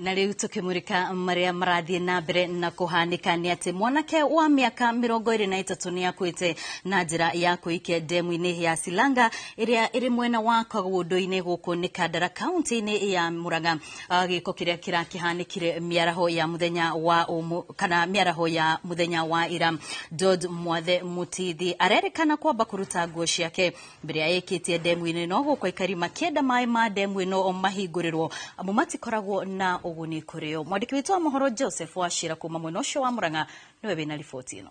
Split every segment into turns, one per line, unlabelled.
Na riu tukimurika maria marathie na mbere na kuhanika ni ati mwanake wa miaka 23 ni akuite na njira ya kuikia demu-ini ya Silanga iria iri mwena wa Kagundu-ini guku ni Kandara kaunti-ini ya Murang'a. Giko kiria kirakihanikire miaraho ya muthenya wa ira. Dod Mwathe Mutithi arerikana kwamba kuruta nguo ciake mbere ya ikitie demu-ini no guko ikari makienda mai ma demu ino mahingurirwo amu matikoragwo na uguni kurio. Mwandiki witu wa mohoro Joseph Wachira kuma mwena ucio wa Murang'a niwe wina riboti ino.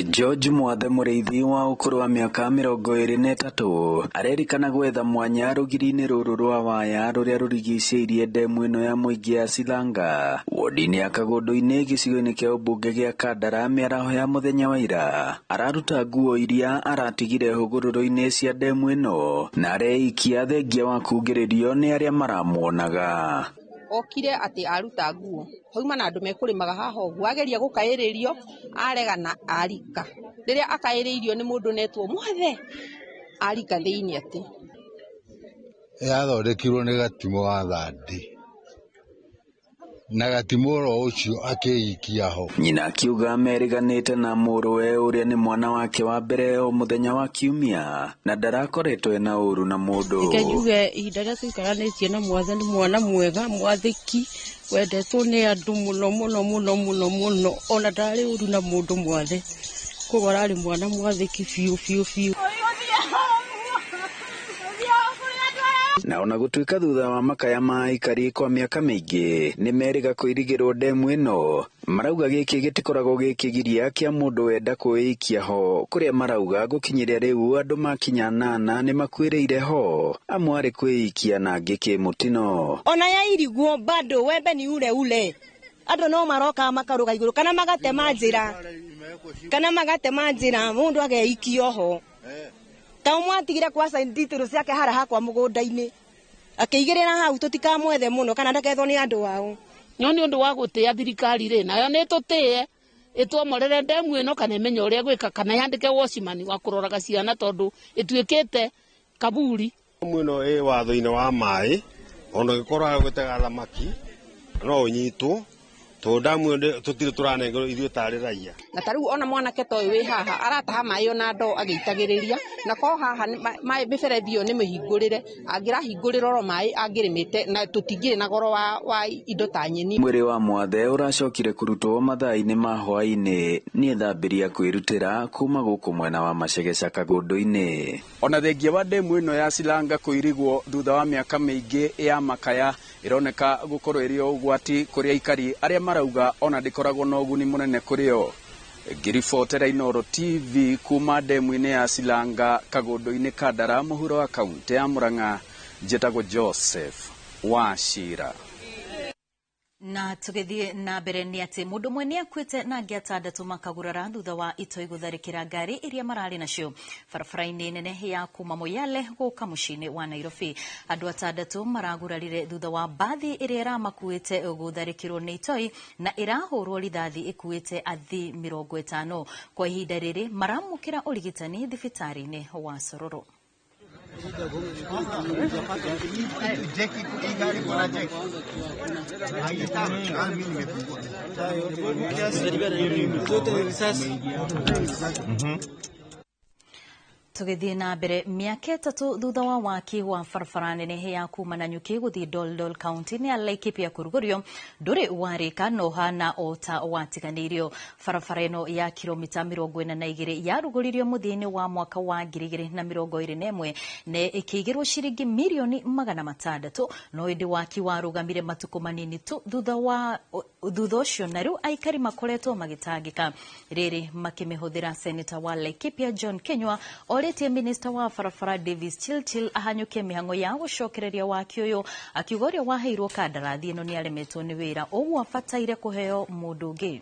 George Mwathe Muriithi wa ukuru wa miaka 23 arerikana gwetha mwanya rugiri-ini ruru rwa waya ruria rurigicĩirie demu ino ya muingi ya Silanga wodi-ini ya Kagundu-ini gicigo-ini kia ubunge gia Kandara miaraho ya muthenya wa ira. Araruta nguo iria aratigire hũgũrũrũ-ini cia demu ino na areikia thengia wa kugĩrĩrio ni aria maramuonaga.
Okire ati aruta nguo hauma na andu mekurimaga haha uguo ageria gukairirio aregana arika riria akairirio ni mundu netwo Mwathe arika thiini ati
yathondekirwo ni gatimo ga thandi na gatimo ro ucio akeikia ho.
Nyina akiuga meriganite na muruwe uria ni mwana wake wa mbere o muthenya wa Kiumia na ndarakoretwo ena uru na mundu.
Ikajuge ihinda ria tuikaranetie na Mwathe ni mwana mwega mwathiki wendetwo ni andu muno ona ndari uru na mundu Mwathe koguo arari mwana mwathiki fiu.
Na ona gutuika thutha wa makaya ma ikari kwa miaka mingi ni meriga kuirigirwo demu ino marauga giki gitikoragwo gikigiria kia mundu wenda kuikia ho kuria marauga gukinyiria riu andu makinya 8 ni makwiriire ho amwe ari kuikia na ngiki mutino
ona ya iriguo bado wembe ni ule andu no maroka makaruga iguru kana magatema njira mundu ageikio ho. Ta mwatigire kwa sainditiro ciake hara hakwa mugunda-ini akiigirira hau tutikamwethe muno kana ndakethwo ni andu wao
ni undu wa gutia thirikari ri nayo ni tutie itwomorere demu ino kana menyo uria gwika kana yandike washimani wa kuroraga ciana tondu ituikite kaburi
mwino watho-ini wa mai ona gikorwa gwitega thamaki no unyitwo to damu tutire turanengero ithio tari raia
na tariu ona mwanake toy wi haha arataha mai ona ndo ageitagiriria na ko haha mai miferethio ni mihingurire angirahingurira ro mai angirimite na tutingire na goro wa indo ta nyeni.
Mwiri wa Mwathe uracokire kurutwo mathaa-ini ma hwaini ni thambiria kwirutira kuma guku mwena wa Macegeca Kagundu-ini.
Ona thengia wa demu ino ya Silanga kuirigwo thutha wa miaka mingi ya makaya ironeka gukorwo iri ugwati kuria ikari aria marauga ona ndikoragwo na uguni munene kurio. Ngiribotera Inooro TV kuma demu-ini ya Silanga Kagundu-ini Kandara muhuro wa kaunti ya Murang'a njitagwo Joseph Wachira.
Na tugithie na mbere ni ati mundu mwe ni akuite na angi atandatu makagurara thutha wa itoi gutharikira ngari iria marari nacio barabara-ini nene ya kuma Moyale guka mucii-ini wa Nairobi. Andu atandatu maragurarire thutha wa bathi iria iramakuite gutharikirwo ni itoi na irahurwo rithathi ikuite athi 50 kwa ihinda riri maramukira urigitani thibitari-ini wa Sororo. Tugithie na mbere miaka 3 thutha wa waki wa barabara nene ya kuma Nanyuki guthii Doldol kaunti-ini ya Laikipia kurugurio nduri warika no hana ota watiganirio. Barabara ino ya kilomita 42 yaruguririo muthia-ini wa mwaka wa 2021 ne ikigirwo ciringi milioni 600 no indi waki warugamire matuko manini tu thutha ucio na riu aikari makoretwo magitangika riri makimihuthira senator wa Laikipia John Kenywa oretie minister wa barabara Davis Chilchil ahanyuke mihango ya gucokereria waki uyu akiuga uria waheirwo kandarathi ino ni aremetwo ni wira uguo abataire kuheo mundu ungi.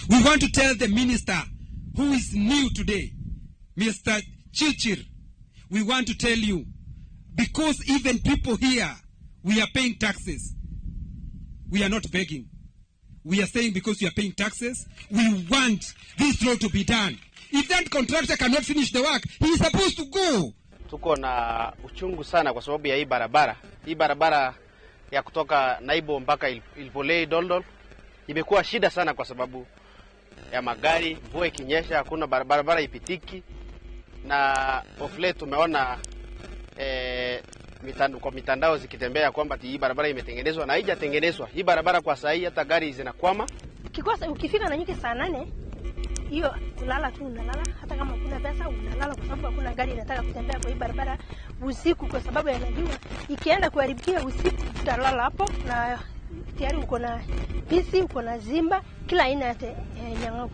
We want to tell the minister who is new today, Mr. Chilchil, we want to tell you, because even people here, we are paying taxes. We are not begging. We are saying because we are paying taxes, we want this road to be done. If that contractor cannot finish the work, he is supposed to go.
tuko na uchungu sana kwa sababu ya hii barabara. Hii barabara ya kutoka Naibo mpaka Ilvolei Doldol imekuwa shida sana kwa sababu ya magari, mvua ikinyesha hakuna barabara ipitiki. Na of late tumeona kwa mitandao zikitembea kwamba hii barabara imetengenezwa na haijatengenezwa. Hii barabara kwa sasa hata gari zinakwama.
Ukifika Nanyuki saa 8 hiyo kulala tu unalala, hata kama kuna pesa unalala kwa sababu hakuna gari inataka kutembea kwa hii barabara usiku kwa sababu yanajua ikienda kuharibikia usiku utalala hapo, na tayari uko na pisi, uko na zimba, kila aina ya nyang'au.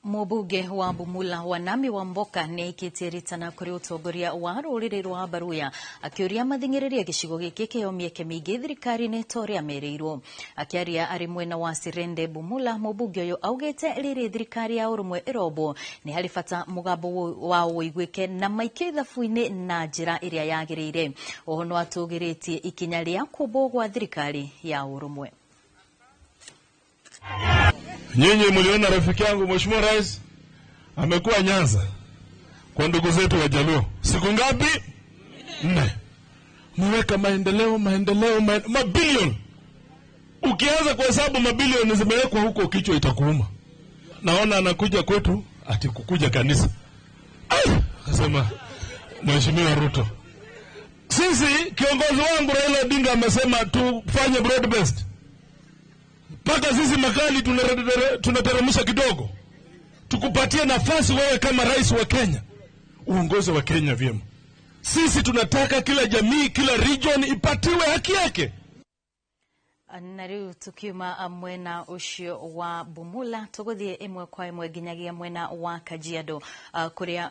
Mũmbunge wa Bumula Wanami Wamboka nĩ ikĩtĩritana kũrĩ ũtongoria wa rũrĩrĩ rwa Baruya akĩũria mathingĩrĩria gĩcigo gĩkĩ kĩo mĩeke mĩingĩ thirikari-inĩ ta ũrĩa merĩirwo. Akĩaria arĩ mwena wa Sirende Bumula, mũmbunge ũyũ augĩte rĩrĩ thirikari ya ũrũmwe ĩrombo nĩ harĩ bata mũgambo wa ũiguĩke na maikio ithabu-inĩ na njĩra ĩrĩa yagĩrĩire. Oho no atũgĩrĩtie ikinya rĩa kũmbwo gwa thirikari ya ũrũmwe.
Nyinyi mliona rafiki yangu Mheshimiwa Rais amekuwa Nyanza kwa ndugu zetu wa Jaluo. Siku ngapi? 4. Mweka maendeleo mabilioni. Ukianza kuhesabu mabilioni zimewekwa huko kichwa itakuuma. Naona anakuja kwetu ati kukuja kanisa. Akasema Mheshimiwa Ruto, sisi kiongozi wangu Raila Odinga amesema tufanye broad based. Paka sisi makali tunateremsha kidogo. Tukupatie nafasi wewe kama rais wa Kenya, uongozi wa Kenya vyema. Sisi tunataka kila jamii, kila region ipatiwe haki yake.
Na rĩu tukiuma mwena ũcio wa Bumula tũgũthiĩ ĩmwe kwa ĩmwe nginyagia mwena wa Kajiado kũrĩa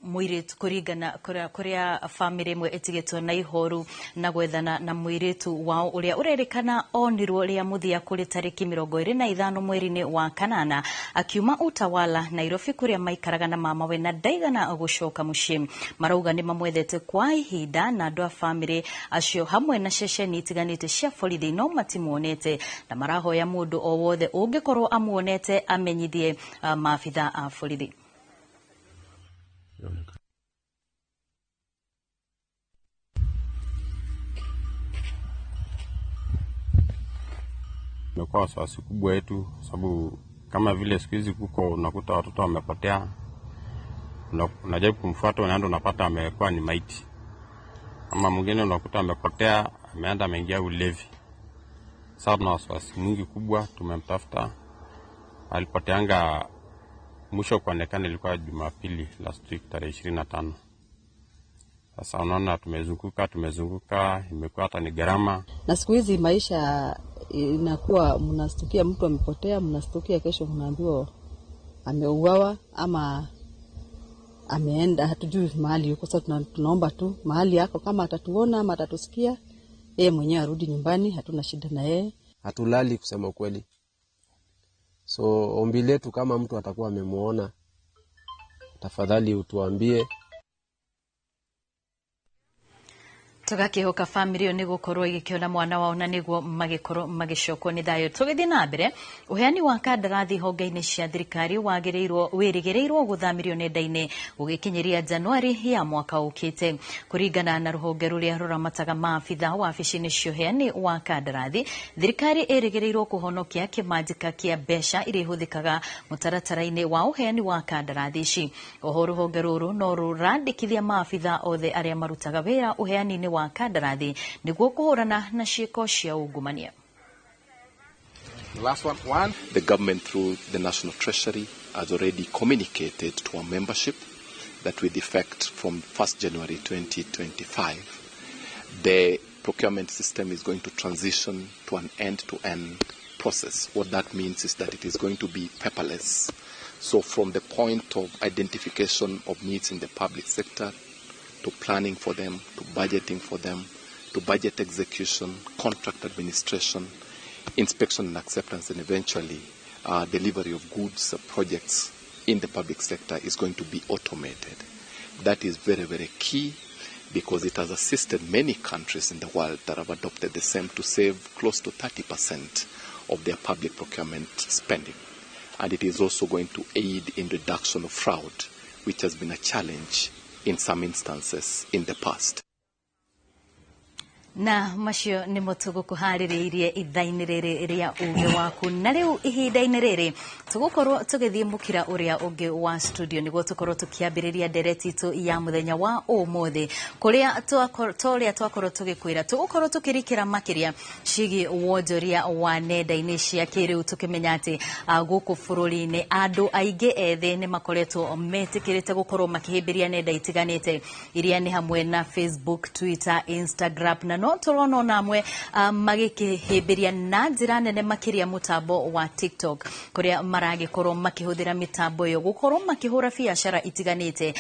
mũirĩtu kũringana kũrĩa famĩlĩ ĩmwe ĩtigĩtwo na ihoru na gwethana na mũirĩtu wao ũrĩa ũrerĩkana onirwo rĩa mũthia kũrĩ tarĩki 25 mweri-inĩ wa kanana akiuma Utawala Nairobi kũrĩa maikaraga na mamawe na ndaigana gũcoka mũciĩ. Marauga nĩ mamwethete kwa ihinda na andũ a famĩlĩ acio hamwe na ceceni itiganĩte cia borithi no muonete na marahoya mundu o wothe ungikorwo amuonete amenyithie maafitha a borithi.
Imekuwa wasiwasi kubwa yetu sababu kama vile siku hizi kuko unakuta watoto wamepotea, unajaribu kumfuata unaenda unapata amekuwa ni maiti, ama mwingine unakuta amepotea ameenda ameingia ulevi. Sasa tuna wasiwasi mwingi kubwa. Tumemtafuta, alipoteanga mwisho kuonekana ilikuwa Jumapili last week tarehe 25. Sasa unaona tumezunguka imekuwa hata ni gharama.
Na siku hizi maisha inakuwa mnastukia mtu amepotea, mnastukia kesho mnaambiwa ameuawa ama ameenda, hatujui mahali yuko. Sasa tunaomba tu mahali yako kama atatuona ama atatusikia yeye mwenyewe arudi nyumbani, hatuna shida na yeye.
Hatulali kusema kweli. So ombi letu kama mtu atakuwa amemuona, tafadhali utuambie.
Tugakihoka family yo nigukorwo igikiona mwana wao na niguo magikorwo magicokwo ni thayo. Tugithi na mbere uheani wa kandarathi honge-ini cia thirikari wirigirirwo guthamirio nenda-ini ugikinyiria Januari ya mwaka ukite. Kuringana na ruhonge ruria ruramataga maafitha wa wabici-ini cia uheani wa kandarathi, thirikari irigirirwo kuhonokia kimanjika kia mbeca iria ihuthikaga mutaratara-ini wa uheani wa kandarathi ici. Oho ruhonge ruru no rurandikithia maafitha othe aria marutaga wira uheani-ini wa kandarathi niguo kuhurana na ciiko cia ungumania.
The last one, the government through the National Treasury has already communicated to our membership that with effect from 1st January 2025, the procurement system is going to transition to an end-to-end process. What that means is that it is going to be paperless. So from the point of identification of needs in the public sector, to planning for them, to budgeting for them, to budget execution, contract administration, inspection and acceptance, and eventually delivery of goods, projects in the public sector is going to be automated. That is very, very key because it has assisted many countries in the world that have adopted the same to save close to 30% of their public procurement spending. and it is also going to aid in reduction of fraud, which has been a challenge in some instances in the past.
Na macio ni mutugo kuhaririirie ithaini riri ria uge waku na riu ihinda-ini riri tugukorwo tugithie mukira uria ungi wa studio niguo tukorwo tukiambiriria ndereti itu ya muthenya wa umuthi kuria twakorwo tugikwira tugukorwo tukirikira makiria cigi wonjoria wa nenda-ini cia kiriu tukimenya ati guku bururi-ini andu aingi ethi ni makoretwo metikirite gukorwo makihimbiria nenda itiganite iria ni hamwe na Facebook, Twitter, Instagram na no torono namwe magikihimbiria na njira nene makiria mutambo wa TikTok kuria maragikorwo makihuthira mitambo yo gukorwo makihura biashara itiganite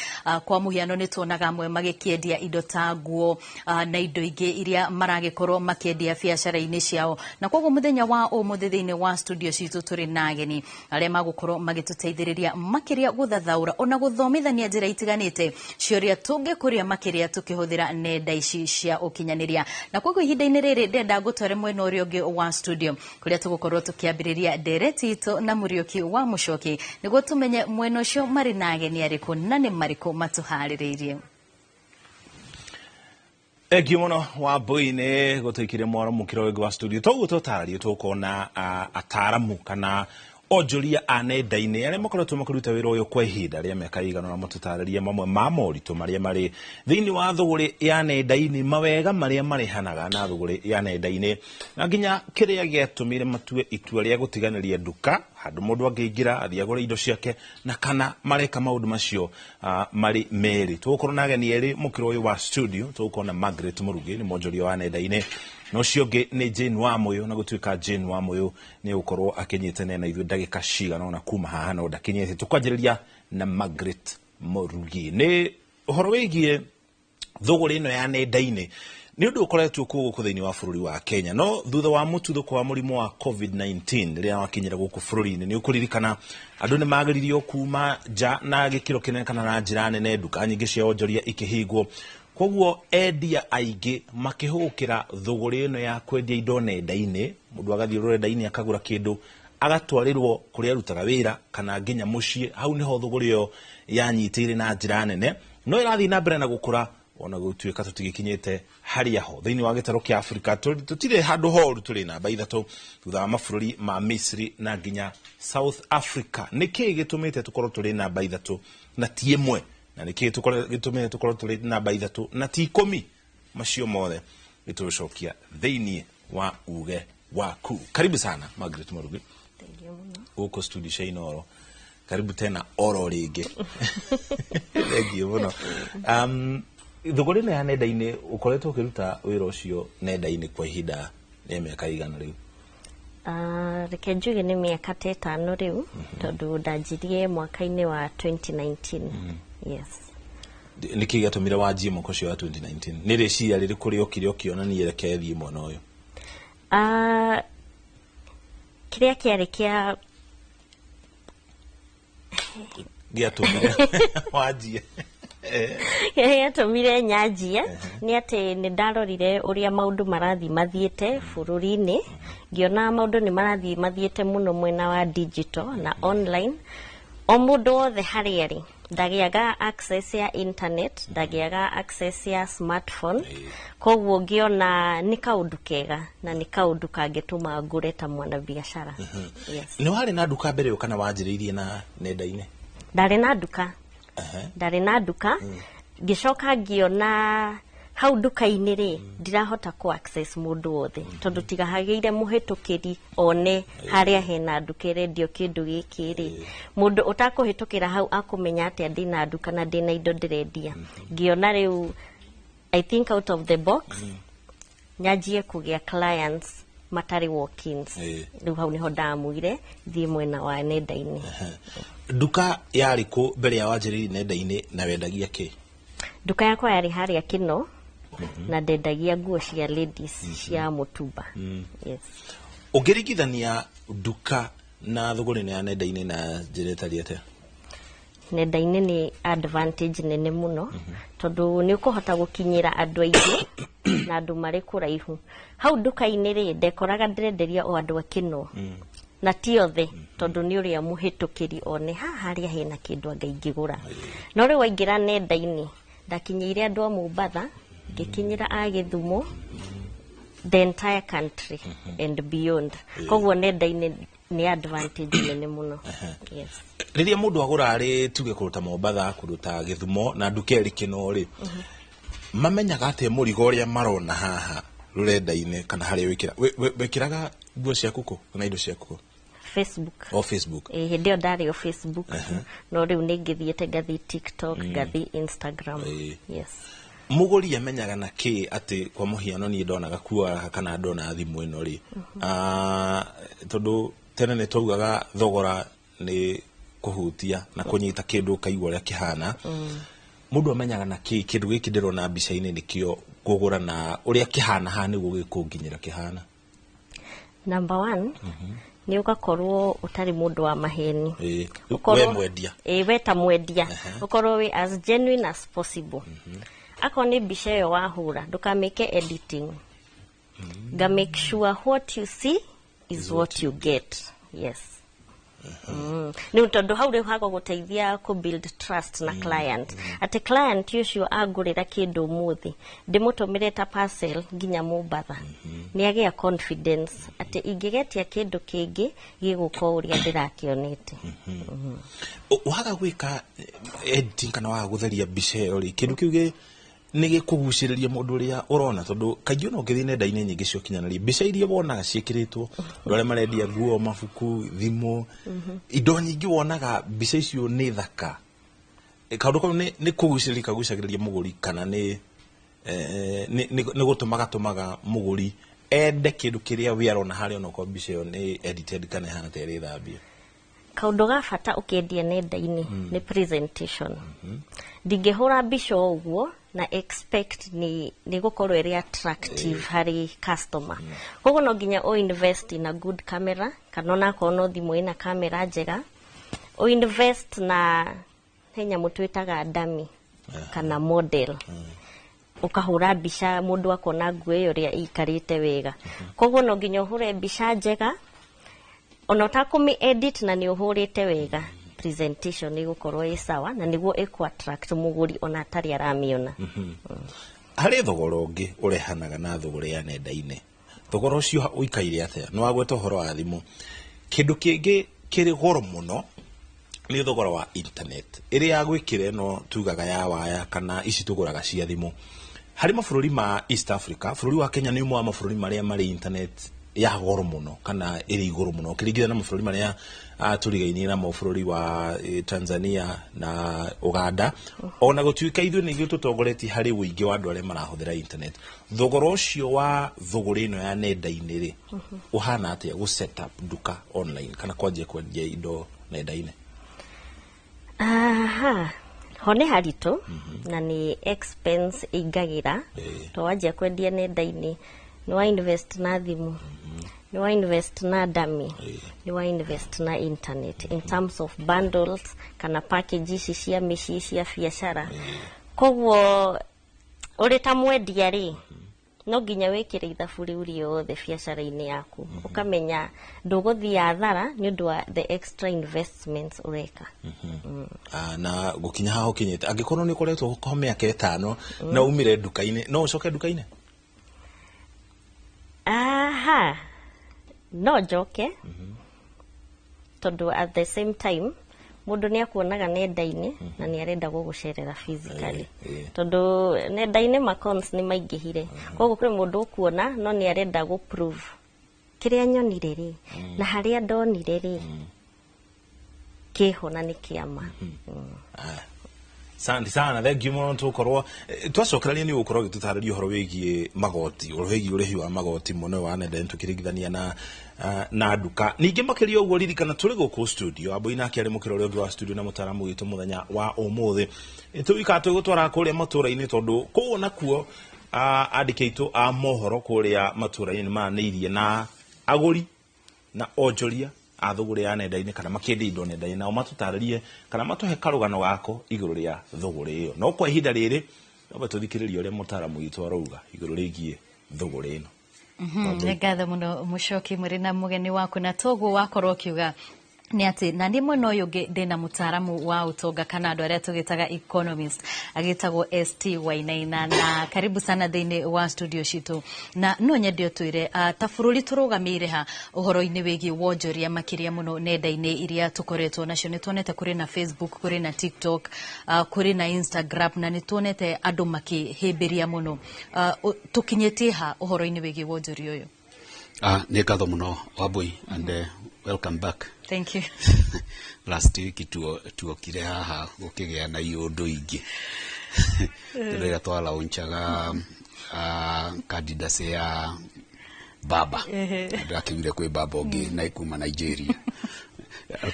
kwa muhiano ni tuonaga amwe magikiendia indo ta nguo na indo ingi iria maragikorwo makiendia biashara-ini ciao na koguo muthenya wa umuthi thiini wa studio citu turi na ageni aria magukorwo magituteithiriria makiria guthathaura ona guthomithania njira itiganite cioria tungikuria makiria tukihuthira nenda ici cia ukinyaniria na koguo ihinda-ini riri ndenda gutware mwena uria ungi wa studio kuria tugukorwo tukiambiriria ndereti itu na Muriuki wa Muchoki niguo tumenye mwena ucio mari na ageni ariku na ni mariku matuhaririirie.
Egi muno wa boine gutuikire mwaro mukiro wengi wa studio toguo tutararie tukona ataramu kana onjoria a nenda-ini aria makoretwo makiruta wira uyu kwa ihinda ria miaka igana na matutararie mamwe ma moritu maria mari thiini wa thuguri ya nenda-ini mawega maria marihanaga na thuguri ya nenda-ini na nginya kiria giatumire matue itua ria gutiganiria nduka handu mundu angiingira athiagure indo ciake na kana mareka maundu macio mari meri tugukorwo na ageni eri mukiro uyu wa studio tugukona Margaret Murugi ni mwonjoria wa nenda-ini no cionge ni Jane wa Moyo na gutuika Jane wa Moyo ni ukorwo akinyitene na ithu ndagika cigana na kuma haha no ndakinyete tukwanjiriria na Margaret Murugi ni uhoro wigie thuguri ino ya nenda-ini ni undu ukoretwo guku thiini wa bururi wa Kenya no thutha wa mututhuko wa murimu wa COVID-19 ria wakinyira guku bururi-ini ni ukuririkana andu ni magiririo kuma ja na gikiro kinene kana na njira nene nduka nyingi cia onjoria ikihingwo koguo endia aingi makihukira thuguri ino ya kwendia indo nenda-ini mundu agathie rurenda-ini akagura kindu agatwarirwo kuria arutaga wira kana nginya mucii hau niho thuguri yo yanyitire na njira nene no irathi na mbere na gukura ona gutuika tutigikinyite haria ho thiini wa gitaro kia Afrika tutire handu horu turi namba ithatu thutha wa mabũrũri ma Misri na nginya South Africa niki gitumite tukorwo turi namba ithatu na ti imwe na niki gitumite tukorwo turi namba ithatu na ti 10 macio mothe gitucokia thiini wa uge waku. Karibu sana Margaret Murugi.
Thank you muno.
Uko studio Shainoro. Karibu tena oro ringi. Thank you muno. Thuguri ino ya nenda-ini ukoretwo ukiruta wira ucio nenda-ini kwa ihinda ria miaka igana riu?
Reke njuge ni miaka 5 riu tondu ndanjirie mwaka-ini wa 2019. Yes.
Niki giatumire wanjie mwaka ucio wa 2019? Ni riciria ririku riokire ukionania reke thie mwena uyu?
Kiria kiari kia
giatumire wanjie
yatumire nyanjie ni ati ni ndarorire uria maundu marathi mathiete bururi-ini ngiona maundu ni marathi mathiete muno mwena wa digital na online o mundu wothe haria ri ndagiaga access ya internet ndagiaga access ya smartphone koguo ngiona ni kaundu kega na ni kaundu kangituma ngure ta mwana biashara.
Yes. Ni wari na nduka mbere ukana wanjiririe na nenda-ini?
Ndari na nduka. Ndari na nduka gicoka ngiona hau nduka-ini ri ndirahota ku access mundu wothe tondu tiga hageire muhitukiri one haria hena nduka rendio kindu giki ri mundu utakuhitukira hau akumenya ati ndina nduka na ndina indo ndirendia ngiona riu I think out of the box nyajie kugia clients matari walk-ins riu hau niho ndamwire thie mwena wa nenda-ini.
Nduka yari ku mbere ya wanjiririe nenda-ini na wendagia ki?
Nduka yakwa yari haria Kino na ndendagia nguo cia ladies cia mutumba. Yes.
Ugiringithania nduka na thuguri ya nenda-ini na njira tariete?
Nenda-ini ni advantage nene muno tondu ni ukuhota gukinyira andu aingi na andu mari kuraihu. Hau nduka-ini ri ndekoraga ndirenderia o andu a Kino na ti othe tondu ni uria muhitukiri one haria hena kindu anga ingigura no ri waingira nenda-ini ndakinyire andu a Mombasa ngikinyira a Githumo the entire country and beyond koguo nenda-ini ni advantage nene muno. Yes.
Riria mundu agura ari tuge kuruta Mombasa kuruta Githumo na ndukeri kino ri mamenyaga ate murigo uria marona haha rurenda-ini kana haria wikiraga nguo ciaku ku na indo ciaku
Facebook.
Facebook.
Ndio ndari o Facebook. No riu ningithiete ngathi TikTok, ngathi Instagram. Yes.
Muguri amenyaga na ki ati kwa muhiano ni ndonaga kuwa kana ndona thimu ino ri tondu tene ni tugaga thogora ni kuhutia na kunyita kindu kaigwa ria kihana mundu amenyaga na ki kindu giki ndirona mbica-ini nikio kugura na uria kihana ha niguo gikunginyira kihana.
Number 1 ni ugakorwo utari mundu wa maheni
we mwendia
we ta mwendia ukorwo we as genuine as possible. Ako ni mbica yo wahura ndukameke editing ga make sure what you see is what you get. Yes. Ni tondu hau rĩu hago guteithia ku build trust na client. Ati client ucio agurira kindu muthi ndimutumire ta parcel nginya Mombasa ni agia confidence ati ingigetia kindu kingi giguko uria ndirakionete.
Waga gwika editing kana waga gutheria mbica iyo ri kindu kiuge nige kuguciriria mundu uria urona tondu kaingĩ no ngithi nenda-ini nyingi cio kinyanĩria mbica iria wonaga ciĩkĩrĩtwo ndore marendia nguo mabuku thimu indo nyingi wonaga mbica icio ni thaka kaundu kau ni kugucirĩria muguri kana ni gutumaga muguri ende kindu kiria we arona haria no ko mbica iyo ni edited kana hana tere thambia.
Kaundu ga bata ukendia nenda-ini ni presentation. Ndingihura mbica uguo na expect ni gukorwo iri attractive hari customer. Koguo no nginya o invest in a good camera kana na kono thimu ina camera njega. O invest na henya mutwitaga dummy kana model. Ukahura mbica mundu akona nguo iyo ria ikarite wega. Koguo no nginya uhure mbica njega ona utakumi edit na ni uhurite wega. Presentation ni gukorwo i sawa na niguo iku attract muguri ona atari aramiona.
Hari thogora ungi urehanaga na thogora ya nenda-ini thogora ucio uikaire atia no agweta horo wa thimu kindu kingi kiri goro muno ni thogora wa internet iria agwikire no tugaga ya waya kana ici tuguraga cia thimu. Hari mabũrũri ma East Africa bũrũri wa Kenya ni umwe wa mabũrũri maria mari internet ya goro muno kana iri igoro muno ukiringithania na mabũrũri maria turigainie na mabũrũri wa Tanzania na Uganda ona gutuika ithuĩ nĩguo tutongoretie hari uingi wa andu aria marahuthira internet. Thogora ucio wa thogora ino ya nenda-ini ri uhana atia gu set up duka online kana kwanjia kwendia indo nenda-ini?
Hone harito na ni expense ingagira to wajia kwendia nenda-ini ni wa invest na thimu ni wa invest na dummy ni wa invest na internet in terms of bundles kana packages cia mici cia biashara. Koguo uri ta mwendia ri no nginya wikire ithabu riu riothe biashara-ini yaku ukamenya nduguthia athara ni undu wa the extra investments ureka.
Na gukinya haho kinyete angikorwo ni koretwo ko miaka 5 na umire duka-ini no ucoke duka-ini?
No joke. Tondu at the same time mundu ni akuonaga nenda-ini na ni arenda gugucerera physically. Tondu nenda-ini macons ni maingihire. Koguo kuri mundu ukuona no ni arenda gu prove kiria nyonire ri na haria ndonire ri kiho na ni kiama.
Sandi sana thank you muno tukorwo twacokerania ni gukorwo gitutariria horo wigie magoti wigie urehi wa magoti muno wa nenda tukiringithania na duka ningi makiria uguo ririkana turi guku studio abo ina kiari mukiro uri wa studio na mutaramu witu muthenya wa umuthi tuika twigutwara kuria matura-ini tondu kuona kuo andikeitu a mohoro kuria matura-ini maneirie na aguri na onjoria athugure ya nenda-ini kana makiendi indo nenda-ini na matutaririe kana matuhe karugano gako iguru ria thugure iyo no kwa ihinda riri no batuthikiririe uria mutaramu witu arauga iguru rigie thugure ino.
Ngatho muno Muchoki muri na mugeni waku na togu wakorwo kiuga ni ati na ndi mwena uyu ndina mutaaramu wa utonga kana andu aria tugitaga economist agitagwo ST Wainaina na karibu sana thiini wa studio citu na no nyendio twire ta bururi turugamire ha uhoro-ini wigi wonjoria makiria muno nenda-ini iria tukoretwo nacio ni tuonete kuri na Facebook kuri na TikTok kuri na Instagram na ni tuonete andu makihimbiria muno tukinyetie ha uhoro-ini wigi wonjoria uyu
ni ngatho muno Wambui and welcome back.
Thank you.
Last week tuokire haha gukigea na iundu ingi rira twala unchaga candidacy ya baba ndakiwire kwi baba ongi na ikuma Nigeria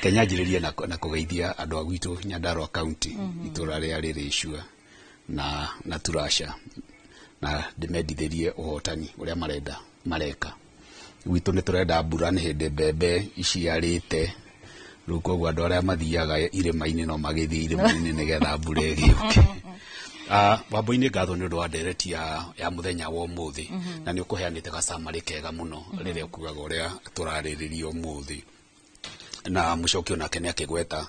Kenya njiririe na kugeithia andu a gwitu Nyandarua County itura ria ririshua na turasha na ndimendithirie uhotani uria mareka witu ni turenda mbura ni hindi mbembe iciarite riu koguo andu aria mathiaga irima-ini no magithie irima-ini nigetha mbura igioke Wambui ni ngatho ni undu wa ndereti ya muthenya wa umuthi na ni ukuheanite gacamari kega muno riria ukugaga uria turaririria umuthi na Muchoki onake ni akigweta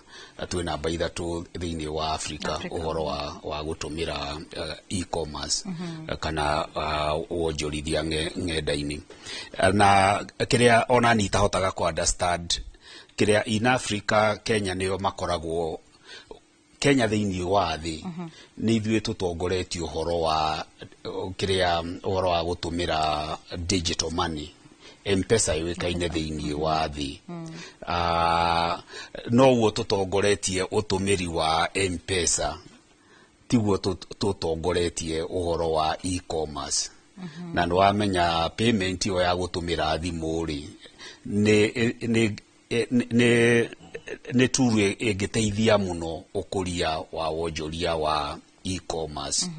twi namba ithatu thiini wa Africa uhoro wa gutumira e-commerce kana wonjorithia ng'enda-ini na kiria ona ni tahotaga ku understand kiria in Africa Kenya niyo makoragwo Kenya thiini wa thi ni ithuĩ tutongoretio uhoro wa kiria uhoro wa gutumira digital money M-Pesa iwikaine thiini wa thi no wo tutongoretie utumiri wa M-Pesa tiguo tutongoretie uhoro wa e-commerce na no amenya payment yo ya gutumira thimu ri ne turu egiteithia muno ukuria wa wonjoria wa e-commerce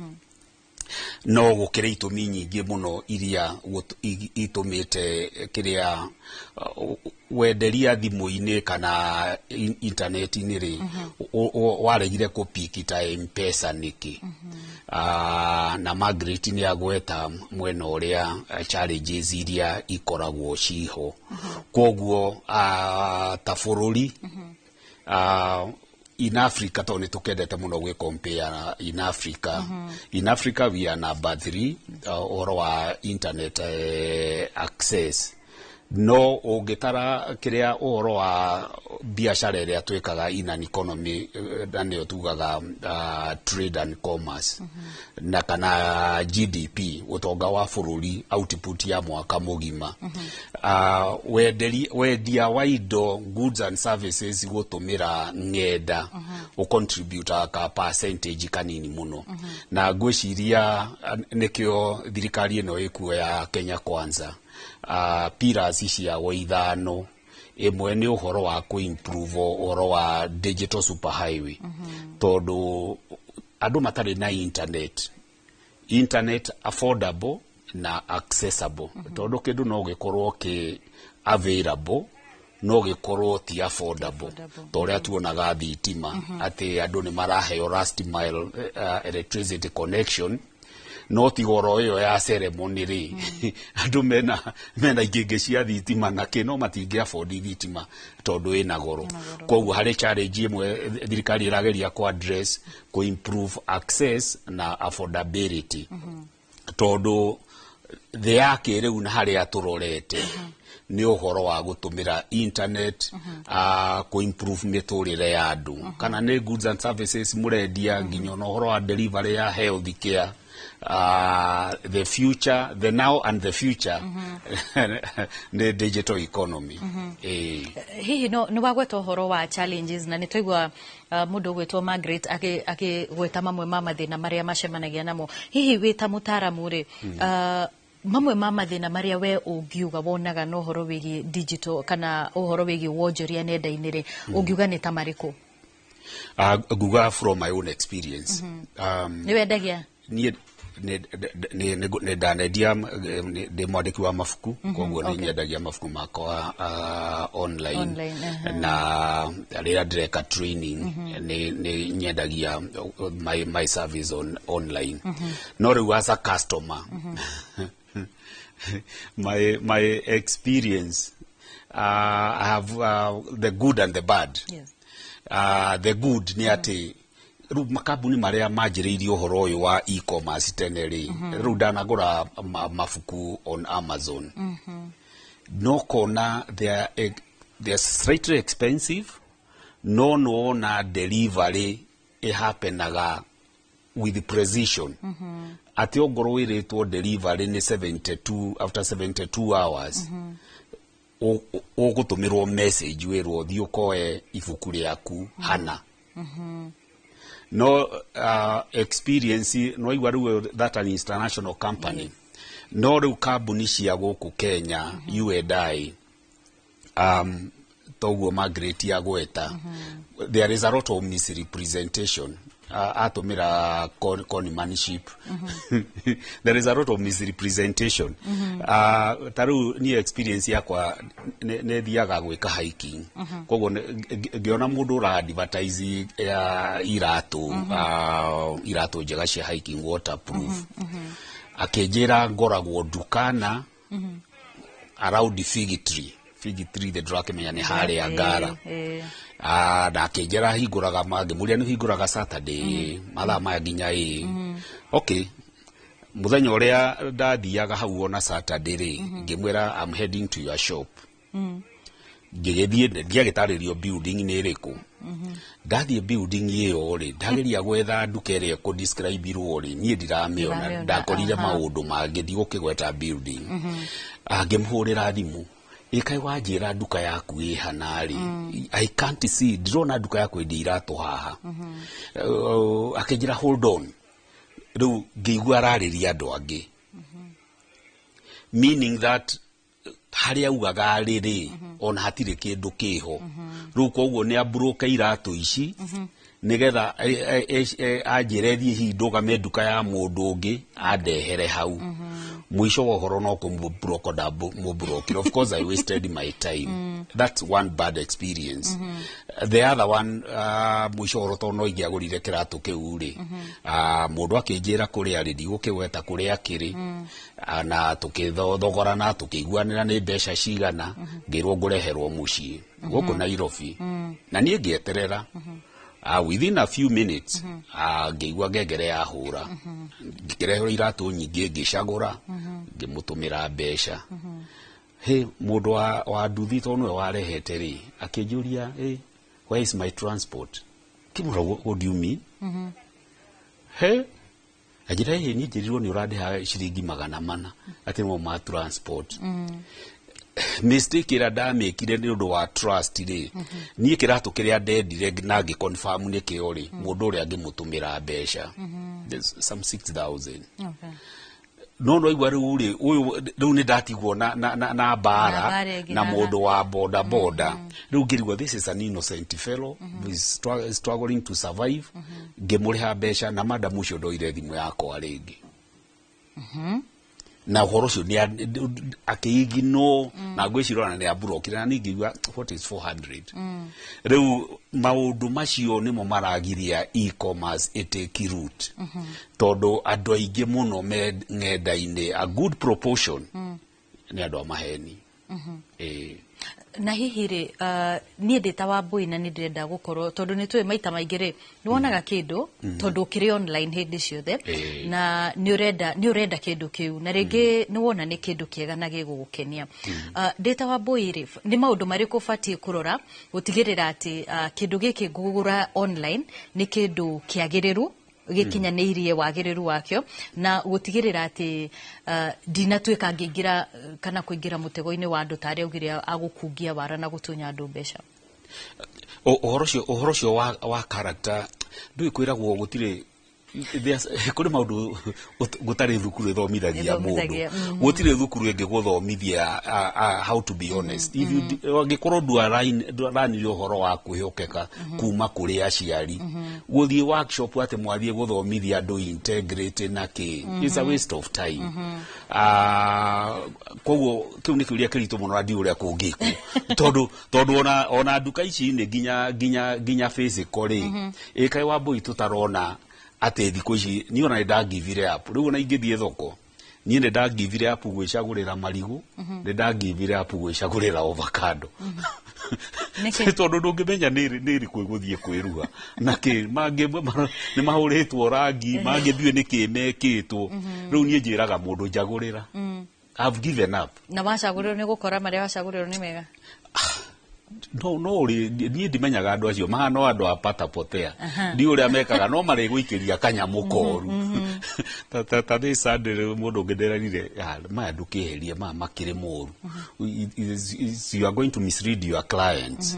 no gukira itumi nyingi muno iria itumite kiria wenderia thimu-ini kana internet-ini ri waregire kupikita M-Pesa niki na Margaret ni agweta mwena uria challenges iria ikoragwo ciho koguo ta bururi in Africa to ni tukendete muno gwe compare in Africa in Africa we are number 3 or wa internet access no ugitara kiria uhoro wa biashara iria twikaga in an economy na nio tugaga trade and commerce na kana GDP utonga wa bururi output ya mwaka mugima wendia wa indo goods and services gutumira ng'enda u contribute ka percentage kanini muno na gwiciria nikio thirikari ino ikuoya Kenya Kwanza pillars cia ithano imwe ni uhoro wa kuimprove uhoro wa digital superhighway tondu andu matari na internet affordable na accessible tondu kindu no gikorwo ki available no gikorwo ti affordable toria tuonaga thitima ati andu ni maraheo last mile electricity connection no tigoro iyo ya ceremony ri andu mena ingenge cia thitima na kino matingi afford thitima tondu ina goro koguo hari challenge imwe thirikari irageria ku address ku improve access na affordability tondu the yake riu na hari aturorete ni uhoro wa gutumira internet ku improve miturire ya andu kana ni goods and services murendia nginyo no uhoro wa delivery ya health care the future, the now and the future the digital economy
hihi no wagweta uhoro wa challenges na nitwaigua mundu gwetwo Margaret akigweta mamwe ma mathina maria macemanagia namo hihi wita mutaaramu ri mamwe ma mathina maria we ungiuga wonaga no uhoro wigi digital kana uhoro wigi wonjoria nenda-ini ri ungiuga ni ta mariku
nguga from my own experience
ni wendagia
ni danendia ndi mwandiki wa mafuku koguo ni nyendagia mafuku makwa online na rira direka training ni nyendagia my service online no riu as a customer my experience, I have the good and the bad.
Yes.
The good ni ati ru makabuni maria majiririe uhoro uyu wa e-commerce teneri ru ndanagura mafuku on Amazon. No kona they're slightly expensive. No na delivery hapenaga with precision. Ati ogoro iretwo delivery ni 72 after 72 hours. Ogutumirwo message wirwo thio koe ibuku riaku hana. No experience no igwaru that an international company. No ru kambuni cia guku Kenya U&I toguo Margaret ya gweta. There is a lot of misrepresentation. Atomira conmanship. There is a lot of misrepresentation. Taru ni experience yakwa ne thiaga gwika hiking. Koguo ngiona mundu ra advertise irato njega cia hiking waterproof. Akenjira ngoragwo dukana around Fig Tree the drake menya ni hare ya Ngara. Na akenjira hinguraga mage muria ni hinguraga Saturday mathaa maya nginya okay. Muthenya uria ndathiaga hau ona Saturday ngimwira I'm heading to your shop. Ngigithie ndiagitaririo building ni iriku. Ndathie building iyo ri ndageria gwetha nduka ire ko describe ro ri nie ndiramiona ndakorire maundu mangithi gukigweta building. Ngimhurira thimu ikai wajira nduka yaku ihana ri I can't see ndirona nduka yaku ndirato haha. Akenjira hold on riu ngigua arariria andu angi meaning that haria ugaga riri ona hatire kindu kiho riu koguo ni abroka irato ici nigetha anjirethie hinduga menduka ya mundu ungi andehere hau mwisho wa horo no kumbroka dabu mubroki. Of course I wasted my time. That's one bad experience. The other one mwisho horo to no igiagurire kirato kiu ri mundu akinjira kuri ari ndigukigweta kuri akiri na tukithogorana tukiguanira ni mbeca cigana ngirwo ngureherwo mucii guku Nairobi na nie ngieterera. Within a few minutes ngeigua ngengere ya hura ngirehero iratu nyingi ngicagura ngimutumira mbeca. Hey, mundu wa nduthi to no warehete ri akinjuria where is my transport? Kimura, what do you mean? Hey, ajira ni njirirwo ni uradiha shiringi 400 ati no ma transport. Mistake ira ndamekire ni undu wa trust ri nie kiratu kiria ndendire na ngi confirm ni kiori mundu uria ngimutumira mbeca some 6000. Okay. No igwa ri riu ni ndatigwo na bara na mundu wa boda riu ngirigwo this is an innocent fellow who is struggling to survive ngimuriha mbeca na madam ucio ndoire thimu yakwa ringi. Na horo cio ni akiigino na gwicirona ni aburokire na ningigwa what is 400. Riu maundu macio nimo maragiria e-commerce eteki route todo andu aingi muno ng'enda-ini a good proportion ni andu amaheni.
Na hihi ri nie ndita wa Mbui na ndirenda gukorwo tondu ni twi maita maingi ri ni wonaga kindu tondu kiri online hindi ciothe na ni urenda kindu kiu na ringi ni wona ni kindu kiega na gigugukenia. Ndita wa Mbui ri ni maundu mariku fatie kurora gutigirira ati kindu giki ngugura online ni kindu kiagiriru gikinyaniirie wagiriru wakio na gutigirira ati dinatuika ngingira kana kuingira mutego-ini wa andu tari augire agukungia wara na gutunya andu mbeca.
Uhoro cio wa character ndwikwiragwo gutire kuri maundu gutari thukuru thomithagia mundu gutire thukuru ingi guthomithia how to be honest. If you ngikorwo nduarani uhoro wa kwihokeka kuma kuri aciari guthie workshop ate mwathie guthomithia andu integrity na ki is a waste of time. Koguo kiu ni kiuria kirito muno radi uria kungiku tondu ona nduka ici ni ginya physical kai wa Mbui tutarona ate thiko ici ni ona ndangivire hapo riu ona ingithie thoko niĩ nĩ ndangivire apu gwĩcagũrĩra marigu, nĩ ndangivire apu gwĩcagũrĩra avocado. Tondũ ndũngĩmenya nĩ ĩrĩkũ ĩgũthiĩ kwĩruha na kĩ mangĩ nĩ mahũrĩtwo rangi mangĩthiĩ nĩ kĩ mekĩtwo rĩu niĩ njĩraga mũndũ njagũrĩra. I've given up.
Na wacagũrĩrwo nĩ gũkora marĩa wacagũrĩrwo nĩ mega?
No niĩ ndimenyaga andũ acio mahana andũ a pata potea ndi ũrĩa mekaga no marĩ gwĩkĩria kanyamũ koru ta thĩ sandere mũndũ ngederanire maya ndũkĩherie makĩrĩ mũru. You are going to mislead your clients.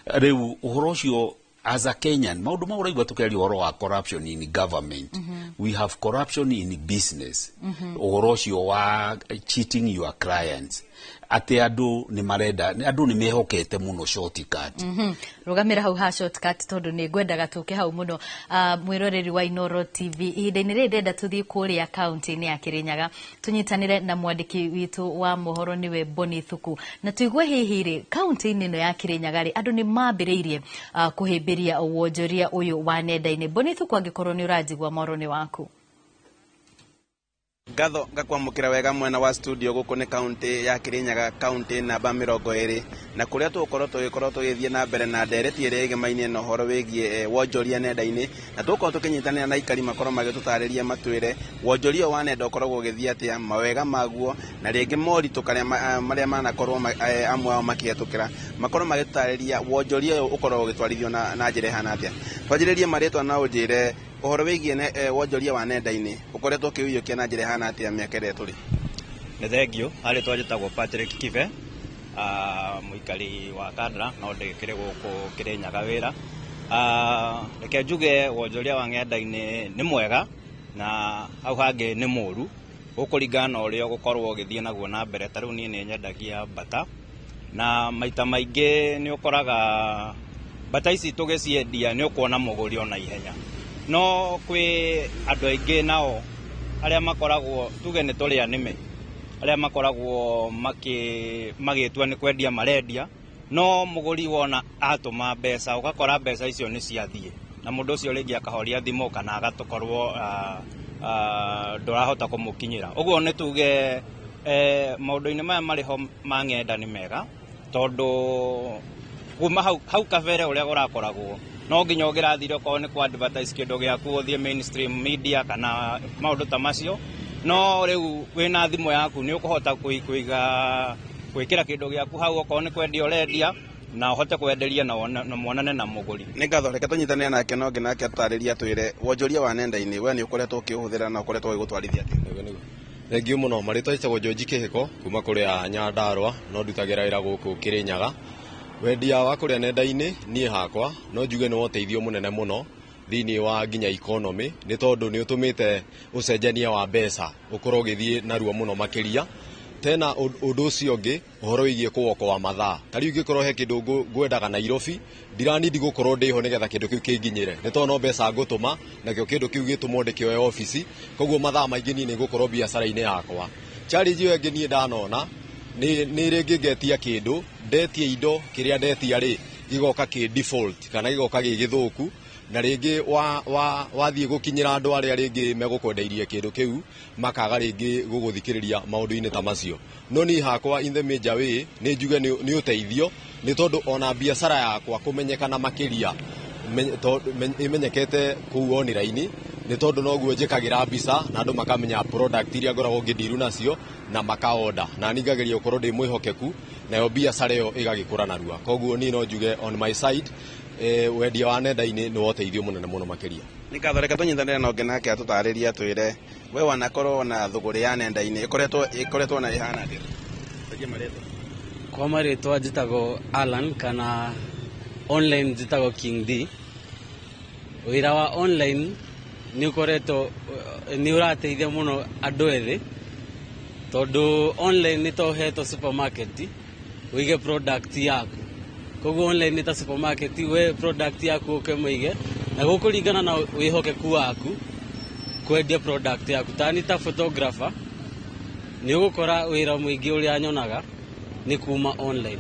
Rĩu ũhoro ũcio as a Kenyan maũndũ ma ũraigua tũkĩaria ũhoro wa corruption in government. We have corruption in business. Ũhoro ũcio wa cheating your clients. Ate andũ nĩ marenda andũ nĩ mehokete mũno shortcut.
Rugamira hau ha shortcut tondu nĩ ngwendaga tũke hau mũno. Mwĩroreri wa Inooro TV ihinda-inĩ rĩrĩ ndenda tũthiĩ kũrĩa kaunti-inĩ ya Kirinyaga tunyitanĩre na mwandĩki witũ wa mohoro niwe Boni Thuku na tuigue hihi rĩ kaunti-inĩ ĩno ya Kirinyaga rĩ andũ nĩ mambĩrĩirie kũhĩmbĩria wonjoria ũyũ wa nenda-inĩ. Boni Thuku angĩkorwo nĩ ũranjigua mohoro-inĩ waku.
Gatho ngakwamũkĩra wega mwena wa studio gũkũ nĩ kaunti ya Kirinyaga, kaunti namba 20 na kũrĩa tũgũkorwo tũgĩthiĩ na mbere na ndereti ĩrĩa ĩgemainie na ũhoro wĩgiĩ wonjoria nenda-inĩ na tũgũkorwo tũkĩnyitanĩra na aikari makorwo magĩtũtarĩria matwĩre wonjoria wa nenda ũkoragwo ũgĩthiĩ atĩa, mawega maguo na rĩngĩ moritũ marĩa manakorwo amwe ao makĩhetũkĩra makorwo magĩtũtarĩria wonjoria ũyũ ũkoragwo ũgĩtwarithio na njĩra ĩhana atĩa. Twanjĩrĩrie marĩtwa na ũnjĩre ũhoro wĩgiĩ wonjoria wa nenda-inĩ ũkoretwo ũkĩũiyũkia na njĩra ĩhana atĩa mĩaka ĩrĩa tũrĩ?
Nĩ thengio harĩ twajĩtagwo Patrick Kibe mũikari wa Kandara no ndĩkĩrĩ gũkũ Kirinyaga wĩra. Reke njuge wonjoria wa nenda-inĩ nĩ mwega na hau hangĩ nĩ mũru gũkũringana na ũrĩa ũgũkorwo ũgĩthiĩ naguo na mbere. Ta rĩu niĩ nĩ nyendagia mbata na maita maingĩ nĩ ũkoraga mbata ici tũgĩciendia nĩ ũkuona mũgũri ona ihenya, no kwĩ andũ aingĩ nao arĩa makoragwo tuge nĩ tũrĩa nĩme arĩa makoragwo magĩtua nĩ kwendia marendia no mũgũri wona atũma mbeca ũgakora mbeca icio nĩ ciathiĩ na mũndũ ũcio rĩngĩ akahoria thimũ kana agatokorwo ndũrahota kũmũkinyĩra. Ũguo nĩ tuge maũndũ-inĩ maya marĩ ho ma ng'enda nĩ mega tondũ kuma hau kabere ũrĩa gũrakoragwo no nginya ũgĩrathire okorwo nĩ ku advertise kĩndũ gĩaku ũthiĩ mainstream media kana maũndũ ta macio, no rĩu wĩna thimũ yaku nĩ ũkũhota gwĩkĩra kĩndũ gĩaku hau okorwo nĩ kwendia ũrendia na ũhote kwenderia na mwonane na mũgũri.
Nĩ ngatho reke tũnyitanĩre nake no nginya nake atũtarĩria twĩre wonjoria wa nenda-inĩ we nĩ ũkoretwo ũkĩũhũthĩra na ũkoretwo ũgĩgũtwarithia atĩa?
Thengio mũno, marĩtwa njĩtagwo George Kĩhĩko kuma kũrĩa Nyandarũa no ndutagĩra wĩra gũkũ Kirinyaga. Wendia wa kũrĩa nenda-inĩ niĩ hakwa no njuge nĩ ũteithio mũnene mũno thĩinĩ wa nginya economy nĩ tondũ nĩ ũtũmĩte ũcenjania wa mbeca ũkorwo ũgĩthiĩ narua mũno makĩria. Tena ũndũ ũcio ũngĩ ũhoro wĩgiĩ kũgoko wa mathaa, ta rĩu ingĩkorwo he kĩndũ ngwendaga Nairobi ndiranindi gũkorwo ndĩho nĩgetha kĩndũ kĩu kĩnginyĩre nĩ tondũ no mbeca ngũtũma nakĩo kĩndũ kĩu gĩtũmwo ndĩkĩoe obici, koguo mathaa maingĩ niĩ nĩ ngũkorwo biacara-inĩ yakwa. Challenge ĩyo ĩngĩ niĩ ndanona nĩ rĩngĩ ngetia kĩndũ ndetie indo kĩrĩa ndetia rĩ gĩgoka kĩ default kana gĩgoka gĩ gĩthũku na rĩngĩ wathiĩ gũkinyĩra andũ arĩa rĩngĩ megũkwendeirie kĩndũ kĩu makaga rĩngĩ gũgũthikĩrĩria maũndũ-inĩ ta macio. No niĩ hakwa in the major way nĩ njuge nĩ ũteithio nĩ tondũ ona biacara yakwa kũmenyekana makĩria imenyekete kũu online nĩ tondũ noguo njĩkagĩra mbica na andũ makamenya product iria ngoragwo ngĩdiru nacio na makaorder na ningagĩria gũkorwo ndĩ mwĩhokeku nayo biacara ĩyo ĩgagĩkũra narua. Koguo niĩ no njuge on my side wendia wa nenda-inĩ nĩ woteithio mũnene mũno makĩria.
Nĩ ngatho reke tũnyitanĩre na ũngĩ nake atũtarĩria twĩre we wanakorwo na thũgũrĩ ya nenda-inĩ ĩkoretwo na ĩhana atĩa?
Kwa marĩtwa njĩtagwo Alan kana online njĩtagwo King D. Wĩra wa online nĩ ũkoretwo nĩ ũrateithia mũno andũ ethĩ tondũ online nĩ tohetwo supermarket wĩige product yaku, koguo online nĩ ta supermarket we product yaku ũkĩmĩige na gũkũringana na wĩhokeku waku kwendia product yaku. Tani ta photographer nĩ ũgũkora wĩra mũingĩ ũrĩa nyonaga nĩ kuma online.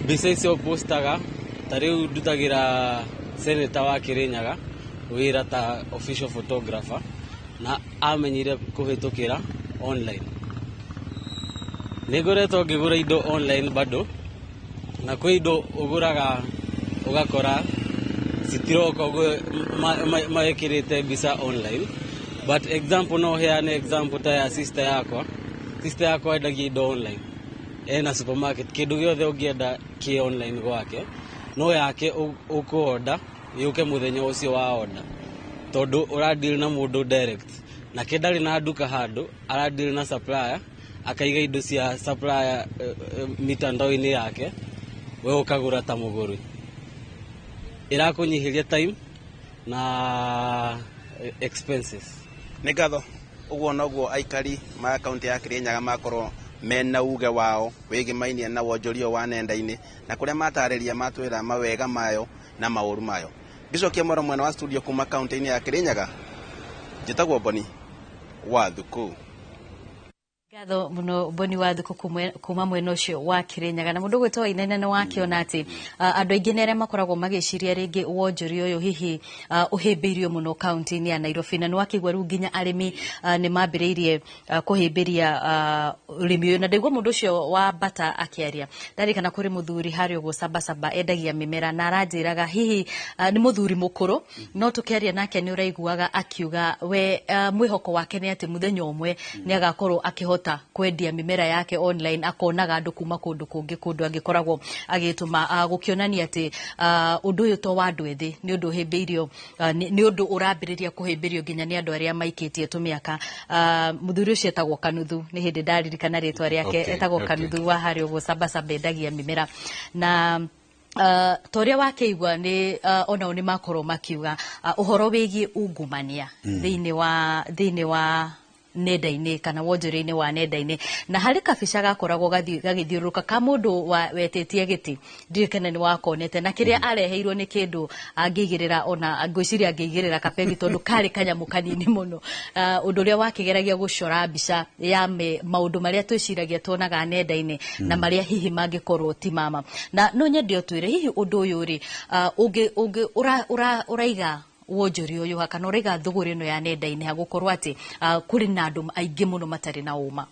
Mbica icio postaga ta rĩu ndutagĩra senator wa Kirinyaga wĩra ta official photographer na amenyire kuhitukira online. Niguretwo ngigura indo online bado, na kwi indo uguraga ugakora citiroko maekirite mbica online. But example no heane example ta ya sister yakwa endagia indo online ena supermarket, kindu giothe ungienda ki online gwake no yake ukuoda yuke muthenya ucio wa order, tondu uradeal na mundu direct na kendari na duka handu aradeal na supplier akaiga indo cia supplier mitandao-ini yake, we ukagura ta muguri. Irakunyihiria time na expenses.
Nĩ ngatho ũguo noguo aikari ma kaunti ya Kirinyaga makorwo mena uge wao wĩgĩmainie na wonjoria wa nenda-inĩ na kũrĩa matarĩria matwĩra mawega mayo na maũru mayo. Ngicokia mwena mwena wa studio kuma kaunti-inĩ ya Kirinyaga, njĩtagwo Boni wa Thuku.
Ngatho muno Boni wa Thuku kuma mwena ucio wa Kirinyaga. Na mundu gwitwa Inene wakiona ati andu aingi nere makoragwo magiciria ringi wonjoria uyu hihi uhimbirio muno kaunti-ini ya Nairobi, na nwakigwa ru nginya arimi ni mambiriirie kuhimbiria urimi uyu. Na ndigwa mundu ucio wa Bata akiaria ndari kana kuri muthuri hari uguo Sabasaba endagia mimera na aranjiraga hihi ni muthuri mukuru, no tukiaria nake ni uraiguaga akiuga we mwihoko wake ni ati muthenya umwe ni agakorwo akihota kwendia mimera yake online, akonaga andu kuma kundu kungi kundu angikoragwo agituma gukionania ati undu uyu to wa andu ethi ni undu himbirio ni undu urambiriria kuhimbirio nginya ni andu aria maikitie tumiaka. Muthuri ucio etagwo Kanuthu, ni hindi ndaririkana ritwa riake, etagwo Kanuthu wa hari uguo Sabasaba endagia mimera. Na toria wakeigwa ni ona ni makorwo makiuga uhoro wigi ungumania thiini wa nenda-ini kana wonjoria-ini wa nenda-ini, na hari kabica gakoragwo gagithiuruka ka mundu wetitie giti ndirikana ni wakonete, na kiria areheirwo ni kindu angigirira ona ngwiciria angigirira kapegi tondu kari kanyamu kanini muno, undu ria wakigeragia gucora mbica ya maundu maria twiciragia tuonaga nenda-ini na maria hihi mangikorwo ti mama. Na no nyende utwire hihi undu uyu ri uraiga wonjoria uyu kana uraiga thuguri ino ya nenda-ini hagukorwo ati kuri na andu aingi muno matari na uma.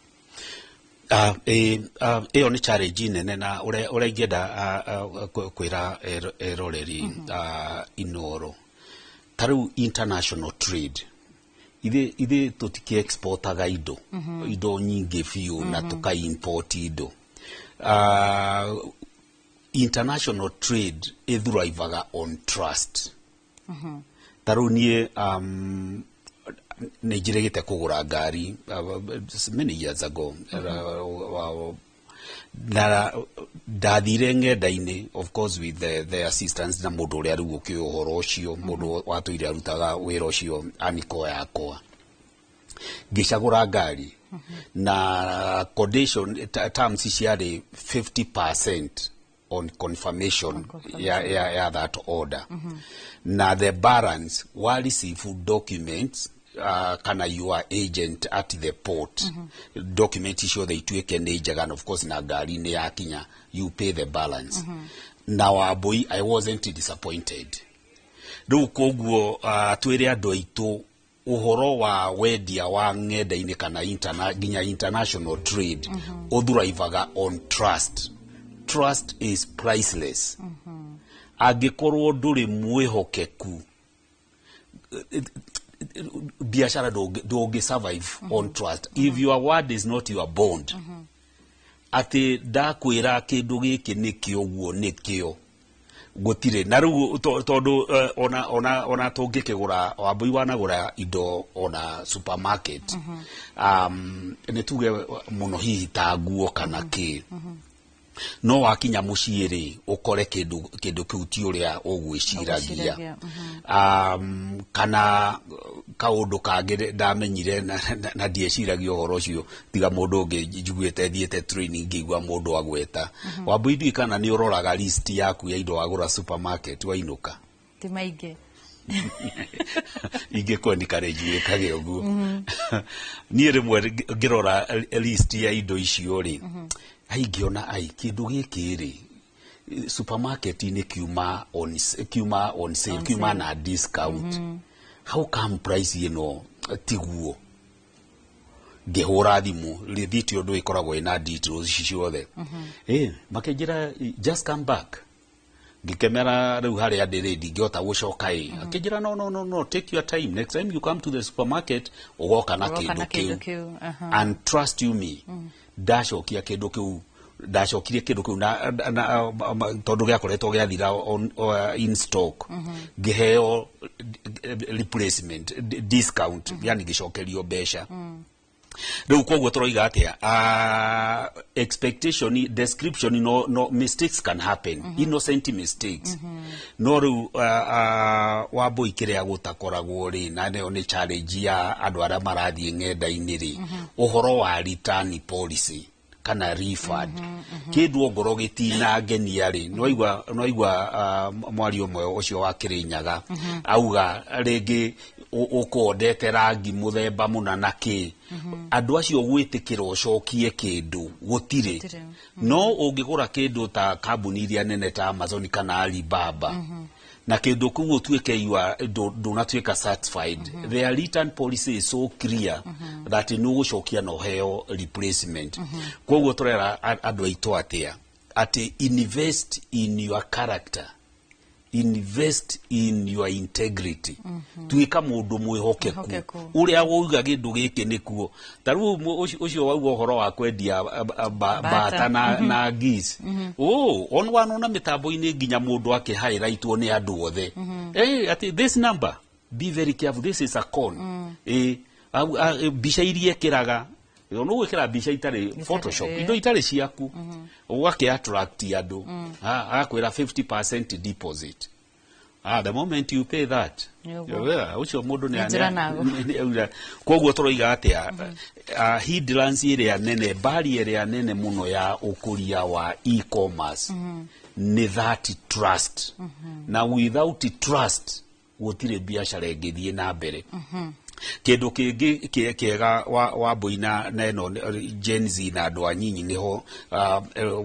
Iyo ni challenge nene, na ure ingenda kwira eroreri inoro taru international trade ithe tutiki exportaga indo nyingi fiu na tuka import indo. International trade ithrivaga on trust. Taru nie nejirigite kugura ngari many years ago, na ndathire ngenda-ini of course with the assistance na mundu uria riu ukio uhoro ucio, mundu watuire arutaga wira ucio aniko yakwa, ngicagura ngari na condition terms ciari 50% on confirmation ya that order. Na the balance will receive documents kana your agent at the port document show they tueke nejaga, and of course na gari ne yakinya you pay the balance. Now boy, I wasn't disappointed. Riu koguo twire andu aitu uhoro wa wendia wa ng'enda-ini kana ginya international trade uthuraivaga on trust. Trust is priceless. Angikorwo nduri mwihokeku biashara doge survive on trust. If your word is not your bond, ati ndakwira kindu giki nikio guo nikio gutire na riu tondu ona tungikigura wambui wanagura indo ona supermarket ni tuge muno hihi ta nguo kana ki no wakinya muciiri ukore kindu kiu ti uria ugwiciragia kana kaundu kangi ndamenyire na ndieciragia uhoro ucio tiga mundu ungi njiguite thiete training ngigwa mundu agweta wambui ndui kana ni uroraga list yaku ya indo wagura supermarket wainuka
ti maingi
ingekuwa nikareji kage uguo ni rimwe ngirora list ya indo icio ri aingiona ai kindu giki ri supermarket ni kiuma on sale kiuma na discount how come price tiguo ngihura thimu rithiti undu ikoragwo ina details ciothe makenjira just come back ngikemera riu hari adiredi ngiota gucoka akenjira no take your time, next time you come to the supermarket ugoka na kindu kiu and trust you me ndacokia kindu kiu ndacokirie kindu kiu na tondu giakoretwo giathira in stock ngiheo replacement discount yani gicokerio besha riu koguo turoiga atia expectation description no mistakes can happen innocent mistakes no riu Wambui kiria gutakoragwo ri na neo ni challenge ya andu aria marathie ng'enda-ini ri uhoro wa return policy kana refund kindu ngoro gitina ngenia ri noigwa mwari umwe ucio wa Kirinyaga auga ringi ukondete rangi muthemba muna na ki andu acio gwitikira ucokie kindu gutire no ungigura kindu ta kambuni iria nene ta Amazon kana Alibaba na kindu kuo tuike do not tuika satisfied their return policy is so clear that no gucokia no heo replacement koguo turera andu aitu atia ati invest in your character, invest in your integrity tuika mundu mwihokeku uria woiga gindu giki nikuo taru ucio wauga horo wa kwendia bata na geese onwana mitambo-ini nginya mundu akihighlightwo ni andu othe ati this number be very careful, this is a con bica irie kiraga no gwikira bica itari photoshop indo itari ciaku ugaki attract andu akwira 50% deposit the moment you pay that ucio mundu ni koguo turoiga atia hindrance iria nene barrier iria nene muno ya ukuria wa e-commerce ni that trust na without trust gutire biashara ingithie na mbere kindu kingi kiega Wambui na eno Gen Z na andu anyinyi niho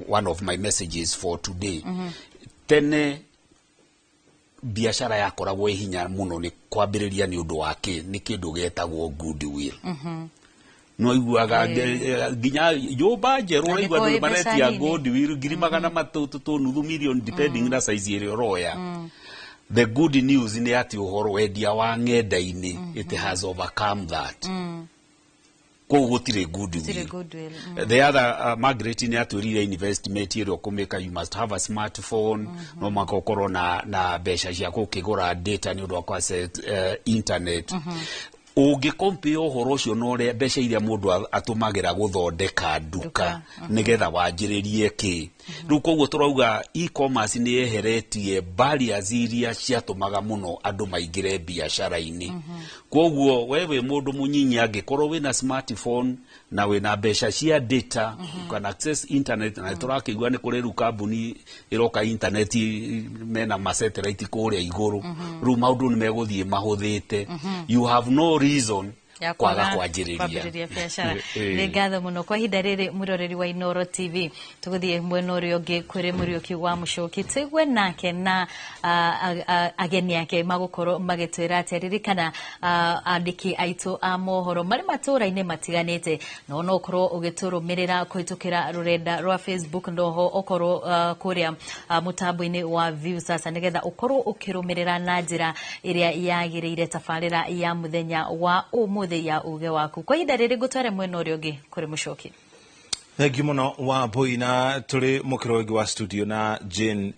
one of my messages for today tene biashara yakoragwo hinya muno ni kwambiriria ni undu wake ni kindu getagwo goodwill no iguaga ginya yoba njeru igwa ni maretia goodwill ngiri magana matutu nuthu million depending na size ire roya. The good news ni ati uhoro wendia wa ng'enda-ini it has overcome that ko gutire goodwill the other Margaret ni atwirire investment ire kumeka you must have a smartphone no makokoro na besha cia kukigura data ni undu kwa internet ugi compare uhoro ucio no re besha iria mundu atumagira guthondeka duka nigetha wanjiririe ki riu koguo turauga e-commerce ni eheretie barriers iria ciatumaga muno andu maingire biashara-ini koguo wewe mundu munyinyi angikorwo wina smartphone na wina besha cia data you can access internet na turakigwa ni kuri ru kambuni iroka internet mena ma satellite kuria iguru ru maundu ni meguthie mahuthite you have no reason kwaga kwanjiriria
biashara ni ngatho muno kwa hinda riri muroreri wa Inooro TV tuguthie mwena urio ngi kwiri Muriuki wa Muchoki tigwe nake na ageni yake magukoro magitwira atiririkana andiki aitu a mohoro mari matura-ini matiganite no korwo ugiturumirira kuhitukira rurenda rwa Facebook ndoho okorwo kuria mutambo-ini wa View sasa nigetha ukorwo ukirumirira na njira iria yagiriire tabarira ya muthenya wa ya uge waku kwa hinda riri gutware mwena urio ngi kuri Muchoki.
Thank you muno Wambui na turi mukirogi wa studio na Jane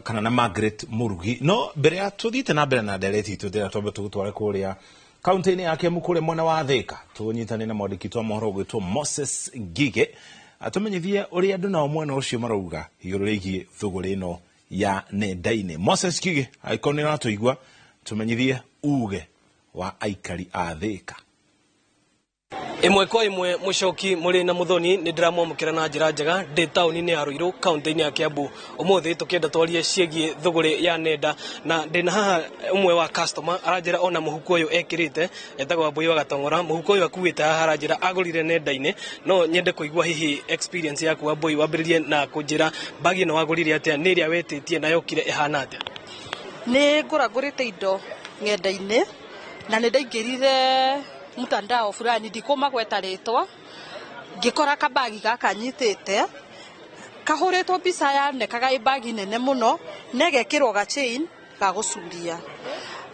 kana na Margaret Murugi no mbere ya tuthite na mbere na ndereti tuthira tombe tugutware kuria kaunti-ini yake mukure mwena wa Thika tunyitane na mwandiki twa mohoro gwitwo Moses Ngige atumenyithie uria andu nao mwena ucio marauga iguru rigie thuguri ino ya nenda-ini. Moses Ngige aikoni na tuigwa tumenyithie uge wa aikari a Thika.
Imwe kwa imwe Muchoki muri na Muthoni ni ndiramwamukira na njira njega ndi tauni-ini ya Ruiru kaunti-ini ya Kiambu umuthi tukienda twarie ciegie thuguri ya nenda na ndina haha umwe wa customer aranjira ona muhuko uyu ekirite etagwo Wambui wa Gatong'ora muhuko uyu akuite haha aranjira agurire nenda-ini no nyende kuigua hihi experience yaku Wambui wambiririe na kunjira bagi no wagurire atia ni ria wetitie na yokire ihana atia.
Ni nguragurite indo ng'enda-ini
na nindaingirire mtandao fulani ndikuma gweta ritwa ngikora kabagi gaka nyitite kahuritwo mbica ya nekaga ibagi nene muno negekirwo ga chain ga gucuria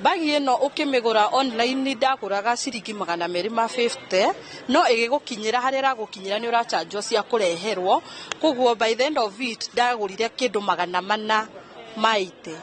bagi ino ukimigura online ndaguraga ciringi 250 no igigukinyira harira gukinyira ni urachanjwo cia kureherwo koguo by the end of it ndagurire kindu 400 maite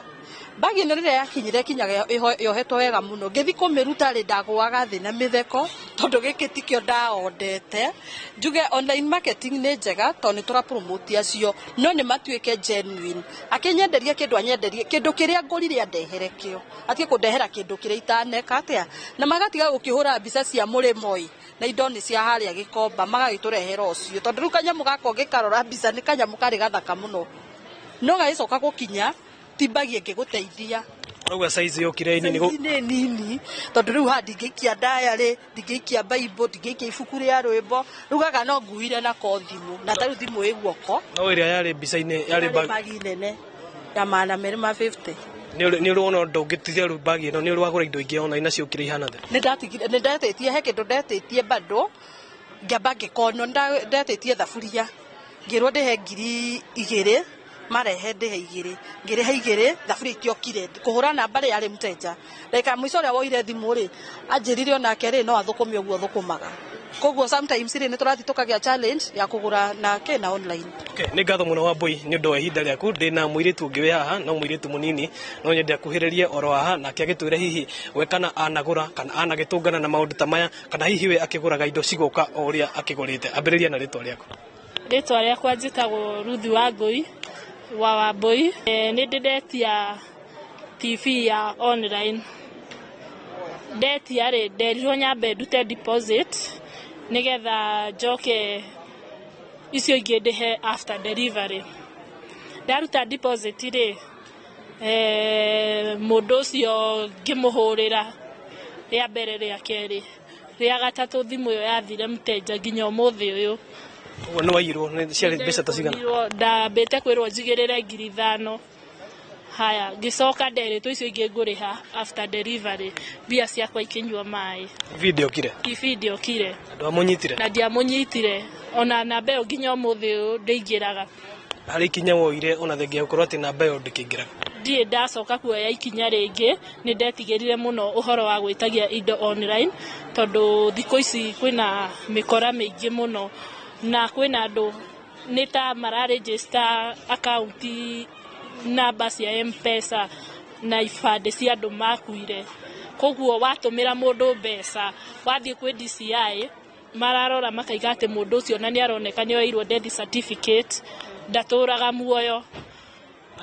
bagi ino rire yakinyire kinyaga yohetwo wega muno ngithi kumiruta ri ndagwaga thina mitheko tondu gikitikio ndaondete njuge online marketing ni njega tondu tura promote acio no ni matuike genuine akinyenderia kindu anyenderie kindu kiria ngurire andehere kio atie kundehera kindu kiria itaneka atia na magatiga gukihura mbica cia murimoi na indo ni cia haria gikomba magagiturehera ucio tondu ru kanyamu gako gikarora mbica ni kanyamu kari gathaka muno no gaicoka gukinya tibagi ngiguteithia
Rauga size yo kireni
ni nini tondu riu handi ngikia diary ngikia bible ngikia ibuku ria rwimbo rugaga no nguire na kothimu na tari thimu iguoko
no iria yari bica-ini yari
bagi nene ya 250
ni ruona ndungitithia ru bagi no ni rwagura indo ingi ona ina cio kire ihana the
ni ndatetie he kindu ndatetie bado ngamba ngikono ndatetie thaburia ngirwo ndihe 2,000 marehe ndihe 2,000 ngirehe 2,000 thaburia itiokire kuhura namba ri yari mteja reka mwico ria woire thimu ri anjirire ona kere no athukumi oguo thukumaga koguo sometimes ri ni turathi tukagia challenge ya kugura na kena online
okay ni ngatho muno Wambui ni undu wa ihinda riaku ndina muiritu ngiwe haha no muiritu munini no nyende akuhiririe oro haha na kiagitwire hihi we kana anagura kana anagitungana na maundu ta maya kana hihi we akiguraga indo cigoka o uria akigurite ambiriria na ritwa riaku
ritwa riakwa njitagwo Ruthi Wangui wa Wambui ni ndidetia TV ya online detia ri nderirwo nyambe ndute deposit nigetha njoke icio ingi ndihe after delivery ndaruta deposit ri mundu ucio ngimuhurira ria mbere ria keri ria gatatu thimu yo yathire mteja nginya umuthi uyu
no wairo ni ciari mbeca ta cigana
ndambite kwirwo njigirire 5,000 haya gicoka nderitwo icio ingi nguriha after delivery bia ciakwa ikinyua mai
video kire
video kire
andu amunyitire
na ndiamunyitire ona namba yo nginya umuthi uyu ndingiraga
hari ikinya woire ona thengia gukorwo ati namba yo ndikingiraga
ndie ndacoka kuoya ikinya ringi ni ndetigirire muno uhoro wa gwitagia indo online tondu thiko ici kwina mikora mingi muno na kwina andu ni ta mara register account namba cia M-Pesa na ibande cia andu makuire koguo watumira mundu mbeca wathie kwi DCI mararora makaiga ati mundu ucio na ni aroneka ni oirwo death certificate ndaturaga muoyo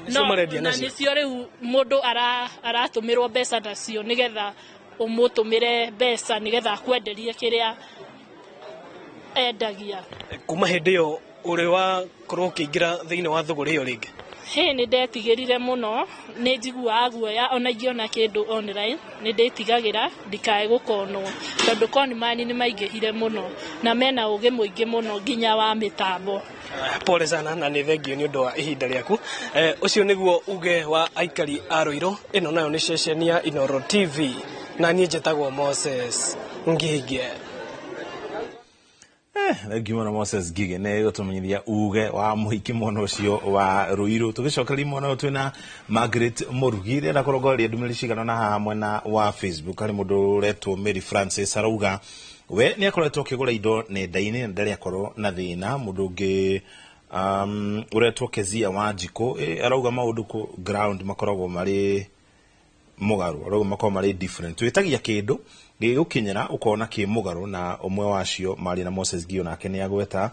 no na nicio riu mundu aratumirwo mbeca nacio nigetha umutumire mbeca nigetha akwenderie kiria endagia
kuma hindi yo uri wa korwo ukiingira thiini wa thuguri iyo ringi
ni ndetigirire muno ni njiguaga guoya ona ingiona kindu online ni ndetigagira ndikae gukonwo tondu conmani ni maingihire muno na mena ugi muingi muno nginya wa mitambo
pole sana na ni thengio ni undu wa ihinda riaku ucio niguo uge wa aikari a Ruiru ino nayo ni ceceni ya Inooro TV na nie njitagwo Moses Ngige
thank you Moses Ngige ne gutumenyithia uge wa muhiki mwana ucio wa Ruiru tugicokeria mwana uyu twina Margaret Murugire na korogoria ndumiri cigana na haha mwena wa Facebook ari mundu retwo Mary Francis arauga we ni akoretwo kigura indo nenda-ini ndari akorwo na thina mundu ungi uretwo Kezia Wanjiko arauga maundu ku ground makoragwo mari mugaru arauga makoragwo mari different twitagia kindu gigukinyira ukona ki mugaru na umwe wacio mari na Moses Ngio nake ni agweta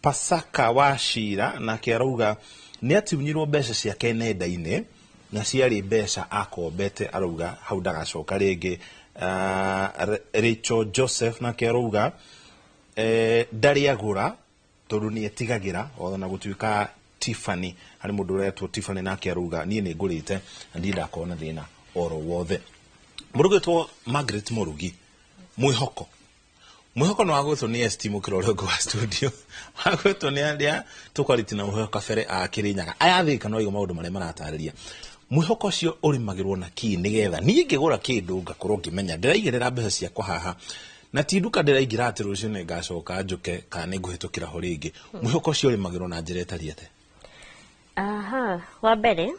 Pasaka Wachira na kiarauga ni atiunyirwo mbeca ciake nenda-ini na ciari mbeca akombete arauga hau ndagacoka ringi Rachel Joseph na kiarauga ndari agura tondu ni etigagira ona gutuika Tiffany hari mundu retwo Tiffany na kiarauga nie ni ngurite ndi ndakona thina oro wothe murugitwo Margaret Murugi mwihoko no agwetwo ni estimu kirore go studio agwetwo ni andia tukwaliti na muhoko kabere a Kirinyaga ayathika no igo maundu mare maratariria mwihoko cio urimagirwo na ki nigetha ni ngigura kindu ngakorwo ngimenya ndiraigirira mbeca ciakwa haha na ti nduka ndiraingira ati rucio ni ngacoka njuke kana ni nguhitukira ho ringi mwihoko cio urimagirwo na njira etariete.
Aha, wa mbere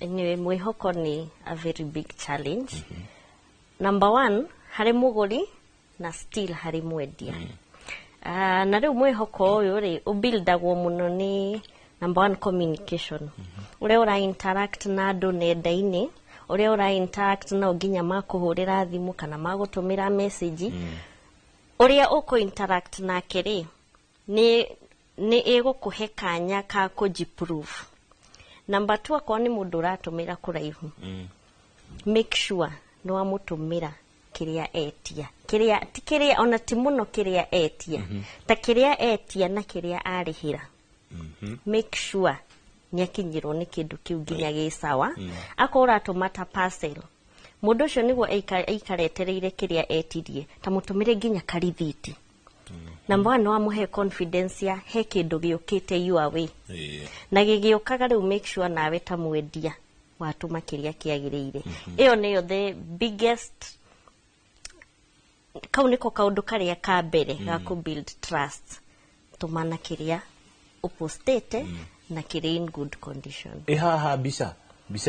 ni mwihoko ni a very big challenge. Number 1, hari muguri na still hari mwendia. Na riu mwihoko uyu ri ubuildagwo muno ni number 1 communication. Uria ura interact na andu nenda-ini, uria ura interact na nginya makuhurira thimu kana magutumira message. Uria uko interact na kiri ni igukuhe kanya ka kujiprove. Number 2, akwa ni mundu uratumira kuraihu. Make sure no amutumira kiria etia. Kiria ona ti muno kiria etia. Ta kiria etia na kiria arihira. Make sure ni akinyirwo ni kindu kiu nginya gi sawa. Akora atumata parcel. Mundu ucio niguo aikaretereire kiria etirie. Ta mutumire nginya karithiti. Number 1, no amuhe confidence ya he kindu giukite your way. Na gigiukaga riu make sure nawe ta mwendia watuma kiria kiagiriire. Iyo niyo the biggest kauniko kaundu karia ka mbere ga ku build trust. Tumana kiria upostete na kiria in good condition.
Haha bica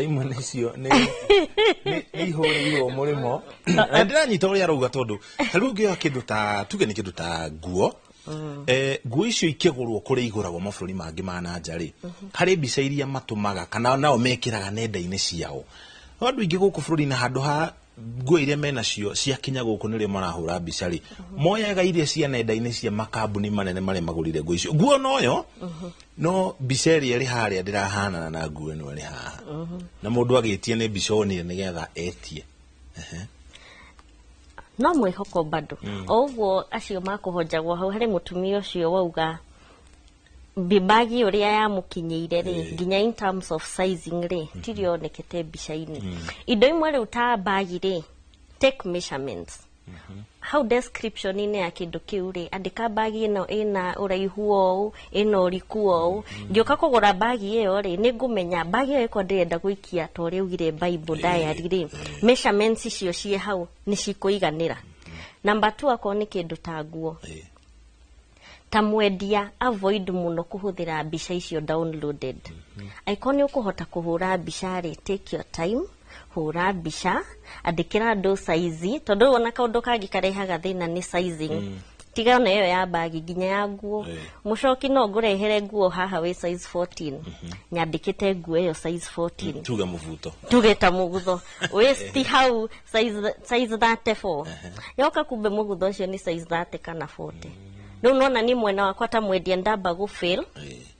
imwe nicio ni ihuriirwo murimo ndiranyita uria rauga tondu riu ngia kindu ta tuge ni kindu ta nguo nguo icio ikigurwo kuri iguragwo mabũrũri mangi ma nanja ri hari bica iria matumaga kana nao mekiraga nenda-ini ciao andu ingi guku bũrũri na handu ha nguo iria mena cio cia kinya guku nirio marahura bica ri moyaga iria cia nenda-ini cia makambuni manene mari magurire nguo icio nguo noyo no bica iria ri haria ndirahana na nguo ino ri haha na mundu agitie ni bica onire nigetha etie
no mwihoko bado oguo acio makuhonjagwo hau hari mutumia ucio wauga bibagi uria ya mukinyeire ri nginya in terms of sizing ri tirio nekete bica-ini indo imwe ri uta bagi ri take measurements how description ine ya kindu kiu ri andika bagi ino ina uraihu ou ina uriku ou ngioka kugura bagi iyo ri ningumenya bagi iyo iko ndirenda guikia to ri ugire Bible diary ri measurements icio cie hau ni cikuiganira. Number 2, akwa ni kindu ta nguo ta mwendia avoid muno kuhuthira bica icio downloaded. Aikoni ukuhota kuhura bica ri take your time hura bica andikira ndo size tondu wona kaundu kangi karehaga thina ni sizing tiga ona iyo ya bagi ginya ya nguo mucoki no ngurehere nguo haha we size 14 nyandikite nguo iyo size 14
tuga muvuto
tugeta mugutho waist hau size 34 yoka kumbe mugutho ucio ni size 30 kana 40 no nona ni mwena wakwa ta mwendia ndamba gu fail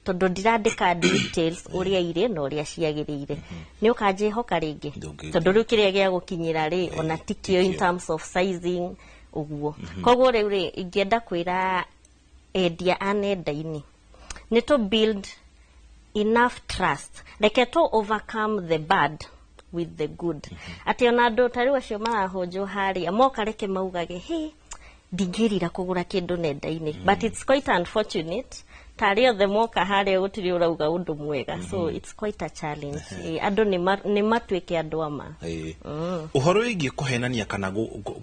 tondu ndirandika details uria ire no uria ciagiriire ni ukaje hoka ringi tondu riu kiria gia gukinyira ri ona tikio in terms of sizing uguo koguo riu ri ingienda kwira endia anenda-ini ni to build enough trust like to overcome the bad with the good ati ona andu tariu acio marahonjo haria moka reke maugage hey ndingirira kugura kindu nenda-ini but it's quite unfortunate tario the moka haria gutiri urauga undu mwega so it's quite a challenge andu ni matwike andu ama
uhoro wigi kuhenania kana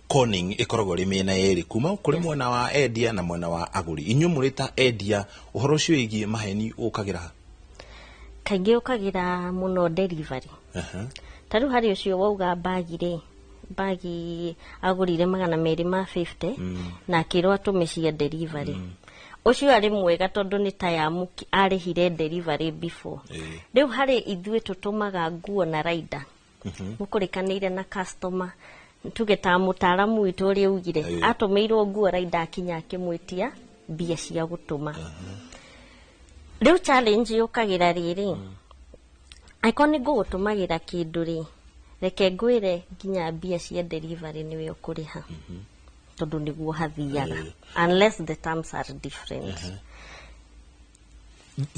conning ikoragwo ri mena eri kuma kuri mwena wa endia na mwena wa aguri inyu murita endia uhoro ucio wigi maheni ukagira
kaingi ukagira muno delivery taru hari ucio wauga bagi agurire 250 na kirwa tumeshia delivery ucio ari mwega tondu ni tayamuki arihire delivery before riu hari ithue tutumaga nguo na rider mukurikanire na customer tugeta mutaramu witu uri ugire atumirwo nguo rider akinya akimwitia bia cia gutuma riu challenge yukagira riri aikoni gutumagira kindu ri reke ngwire nginya bia cia delivery niwe ukuriha tondu niguo hathiaga unless the terms are different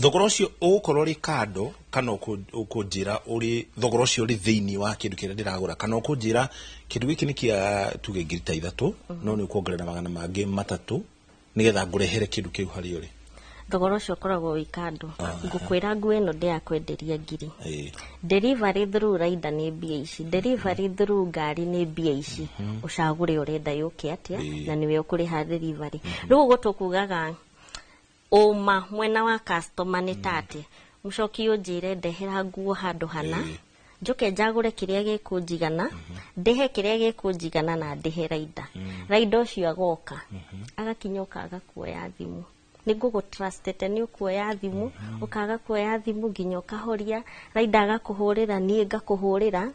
thogora ucio ugukorwo ri kando kana ukunjira uri thogora ucio ri thiini wa kindu kiria ndiragura kana ukunjira kindu giki ni kia tuge ngiri ta 3 no ni kuongerera magana mangi 3 nigetha ngurehere kindu kiu hari uri
thogora ũcio ũkoragwo wĩ kando. Ngũkwĩra nguo ĩno ndĩrakwenderia ngiri. Delivery through raida nĩ mbia ici, delivery through ngari nĩ mbia ici. Ũcagũre ũrenda yũke atĩa na nĩwe ũkũrĩha delivery. Rĩu ũguo tũkugaga ũma mwena wa customer nĩ tate mũcoki ũnjĩre ndehera nguo handũ hana njoke njagũre kĩrĩa gĩkũnjigana ndehe kĩrĩa gĩkũnjigana na ndehe raida. Raida ũcio agoka agakinyoka agakuoya thimũ. Nĩngũgũ trustete nĩ ũkuoya thimũ ũkaga kuoya thimũ nginya ũkahoria raida agakũhũrĩra niĩ ngakũhũrĩra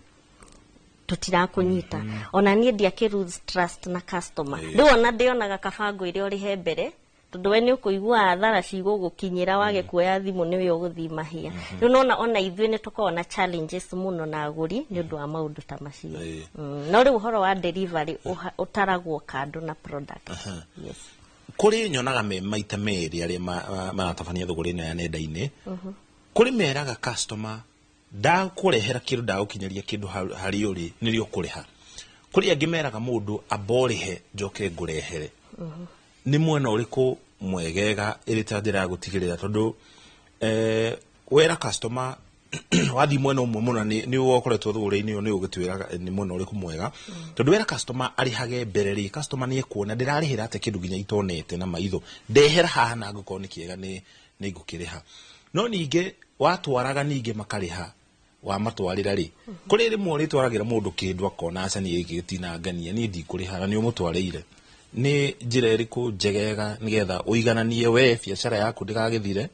tũtirakũnyita. Ona niĩ ndiakĩ lose trust na customer. Rĩu ona ndĩonaga kabango ĩrĩa ũrĩhe mbere tondũ we nĩ ũkũigua hathara cigũgũkinyĩra wage kuoya thimũ nĩwe ũgũthiĩ mahia. Rĩu nona ona ithuĩ nĩ tũkoragwo na challenges mũno na agũri nĩ ũndũ wa maũndũ ta macio. No rĩu ũhoro wa delivery ũtaragwo kando na product. Yes.
Kũrĩ nyonaga me maita merĩ arĩa maratabania thogora ĩno ya nenda-inĩ. Kũrĩ meraga customer ndakũrehera kĩndũ ndagũkinyĩria kĩndũ harĩ ũrĩ nĩrĩo kũrĩha. Kũrĩ angĩ meraga mũndũ amborihe njoke ngũrehere. Nĩ mwena ũrĩkũ mwegega ĩrĩ ta njĩra ya gũtigĩrĩra tondũ wera customer wathi mwena ũmwe mũno nĩ wokoretwo thogora-inĩ ũyũ nĩ ũgĩtwĩraga nĩ mwena ũrĩkũ mwega tondũ wera customer arĩhage mbere rĩ customer nĩ ekuona ndĩrarĩhĩra atĩ kĩndũ nginya itonete na maitho ndehera haha na ngũkorwo nĩ kĩega nĩ ngũkĩrĩha. No ningĩ watwaraga ningĩ makarĩha wa matwarĩra rĩ kũrĩ rĩmwe ũrĩtwaragĩra mũndũ kĩndũ akona aca nĩ gĩgĩtinangania niĩ ndikũrĩha na nĩ ũmũtwarĩire. Nĩ njĩra ĩrĩkũ njegega nĩgetha ũigananie we biacara yaku ndĩgagĩthire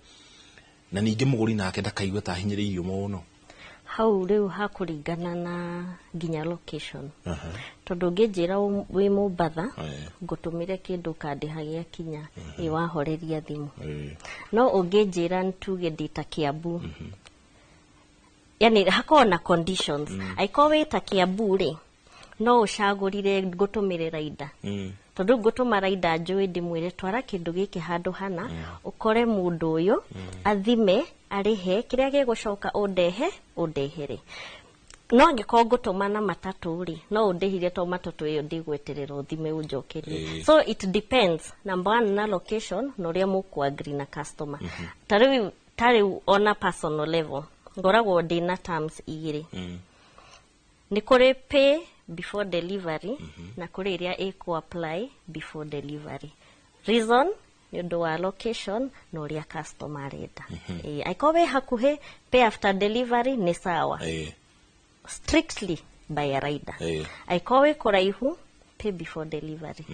na ningĩ mũgũri nake ndakaigue ta hinyĩrĩirio mũno?
Hau rĩu hakũringana na nginya location. Tondũ ũngĩnjĩra wĩ Mombatha ngũtũmĩre kĩndũ kandĩhagia kinya wahoreria thimũ. No ũngĩnjĩra ntuge ndĩta Kiambu yani hakoragwo na conditions. Angĩkorwo wĩ ta Kiambu rĩ no ũcagũrire ngũtũmĩre raida. Tondũ ngũtũma raida njũĩ ndĩmwĩre twara kĩndũ gĩkĩ handũ hana ũkore mũndũ ũyũ athime arĩhe kĩrĩa gĩgũcoka ũndehere. No angĩkorwo ngũtũma na matatũ rĩ no ũndĩhire to matatũ ĩyo ndĩgweterera ũthime ũnjokerie. So it depends number one na location na ũrĩa mũkũ-agree na customer. Tarĩu ona personal level ngoragwo ndĩna terms igĩrĩ. Nĩ kũrĩ pay before delivery na kũrĩ ĩrĩa apply before delivery. Reason nĩ ũndũ wa location na ũrĩa customer arenda. Angĩkorwo wĩ hakuhĩ pay after delivery nĩ sawa. Strictly by a rider. Angĩkorwo wĩ kũraihu pay before delivery.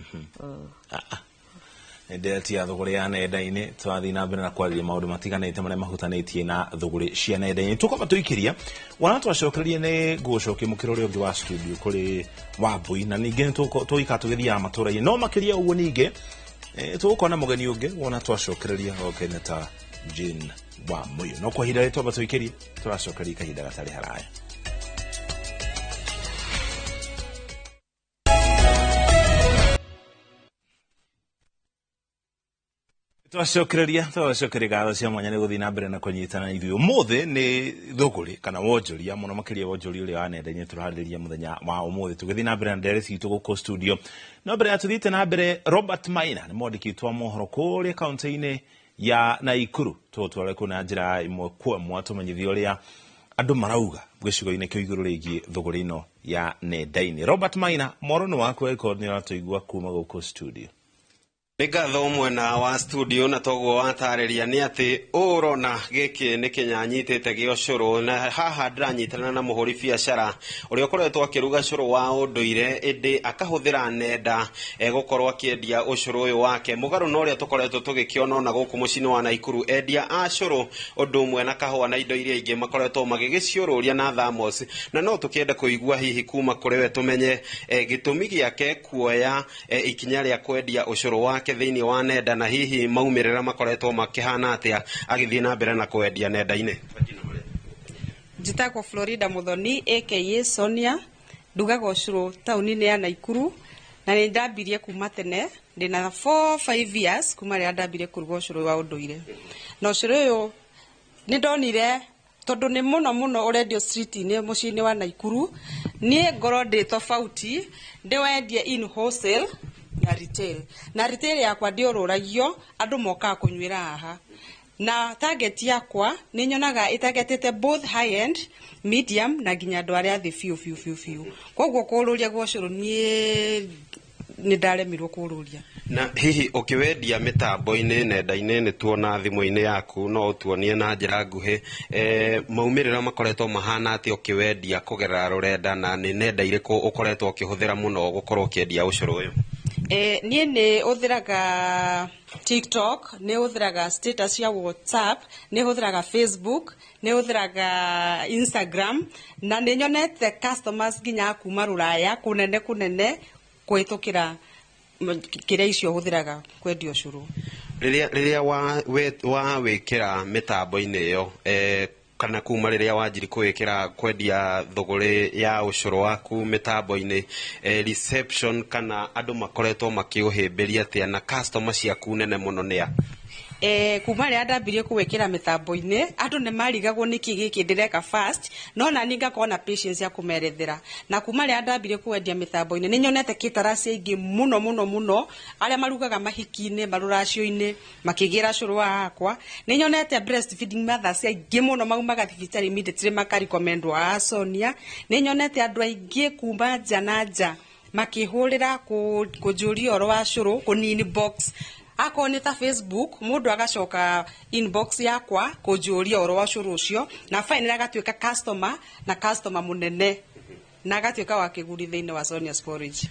Ndetia thogora ya nenda-inĩ twathi na mbere na kwarĩria maũndũ matiganĩte marĩa mahutanĩtie na thogora cia nenda-inĩ. Tũkoma tũikĩria wana twacokererie nĩ ngũcokia mũkĩra ũrĩa ũngĩ wa studio kũrĩ Wambui na ningĩ tũika tũgĩthiaga matũra-inĩ no makĩria ũguo ningĩ tũgũkorwo na mũgeni ũngĩ wona twacokereria okene ta Jane Wambui. No kwa ihinda rĩtũ tũikĩrie tũracokereria kahinda gatarĩ haraya. Twacokereria gatho cia mwanya nĩ gũthiĩ na mbere na kũnyitana na ithuĩ. Ũmũthĩ nĩ thũgũrĩ kana wonjoria mũno makĩria wonjoria ũrĩa wa nenda-inĩ tũrarĩrĩria mũthenya wa ũmũthĩ tũgĩthiĩ na mbere na ndereti itũ gũkũ studio. No mbere ya tũthiĩte na mbere Robert Maina nĩ mwandĩki wa mohoro kũrĩa kaunti-inĩ ya Naikuru tũtware kuna njĩra ĩmwe kwa ĩmwe tũmenyithie ũrĩa andũ marauga gĩcigo-inĩ kĩa igũrũ rĩgiĩ thũgũrĩ ĩno ya nenda-inĩ. Robert Maina moro nĩ waku nĩ ũratũigua kuma gũkũ studio.
Nĩngatho mwena wa studio na toguo watarĩria nĩ atĩ ũrona gĩkĩ nĩ kĩnyanyitĩte gĩa ũcũrũ na haha ndĩranyitana na mũhũri biacara ũrĩa ũkoretwo akĩruga ũcũrũ wa ũndũire ĩndĩ akahũthĩra nenda gũkorwo akĩendia ũcũrũ ũyũ wake mũgarũ na ũrĩa tũkoretwo tũgĩkĩona ona gũkũ mũciĩ-inĩ wa Naikuru endia a ũcũrũ ũndũ ũmwe na kahũa na indo iria ingĩ makoretwo magĩgĩciũrũria na thamos na no tũkĩenda kũigua hihi kuma kũrĩ we tũmenye gĩtũmi gĩake kuoya ikinya rĩa kwendia ũcũrũ wake thĩinĩ wa nenda na hihi maumĩrĩra makoretwo makĩhana atĩa agĩthiĩ na mbere na kwendia nenda-inĩ.
Njĩtagwo Florida Muthoni aka Sonia ndugaga ũcũrũ taũni-inĩ ya Naikuru na nĩ ndambirie kuma tene ndĩna 4-5 years kuma rĩrĩa ndambirie kũruga ũcũrũ wa ũndũire na ũcũrũ ũyũ nĩ ndonire tondũ nĩ mũno ũrendio street-inĩ mũciĩ-inĩ wa Naikuru niĩ ngoro ndĩ tofauti ndĩwendie in wholesale na retail. Na retail yakwa ndiororagio andu moka kunywira haha. Na target yakwa ni nyonaga itagetete both high end, medium na ginya andu aria thi few. Koguo kururia gwa ucuru ni ndaremirwo kururia.
Na hihi ukiwendia mitambo-ini nenda-ini ni tuona thimu-ini yaku no utuonie na njira nguhi maumirira makoretwo mahana ati ukiwendia kugerera rurenda na ni nenda iriku ukoretwo ukihuthira muno gukorwo ukiendia ucuru uyu?
Nie ni uthiraga TikTok, ni uthiraga status ya WhatsApp, ni uthiraga Facebook, ni uthiraga Instagram, na ni nyonete customers ginya kuma ruraya kunene kuhitukira kiria icio huthiraga kwendia ucuru.
Riria wa wikira mitambo-ini iyo kana kuma riria wanjiri kuwikira kwendia thogore ya ucuru waku mitambo-ini reception kana andu makoretwo makiuhimbiria atia na customer ciaku nene muno nia?
Kuma ria ndambirie kuwekira mitambo-ini andu ne marigagwo niki giki ndireka fast no na ninga kona patience ya kumerethera. Na kuma ria ndambirie kuwendia mitambo-ini ni nyonete kitarasi ingi muno aria marugaga mahiki-ini maruracio-ini makigira curu wakwa. Ni nyonete breastfeeding mothers ingi muno maumaga thibitari immediately makarecommendwo a Sonia. Ni nyonete andu aingi kuma nja makihurira kujuria oro wa curu kunini box akoni ta Facebook mundu agacoka inbox yakwa kujuria oro wa curu ucio na fine agatuika customer munene na agatuika wa kiguri thiini wa Sonia's Porridge.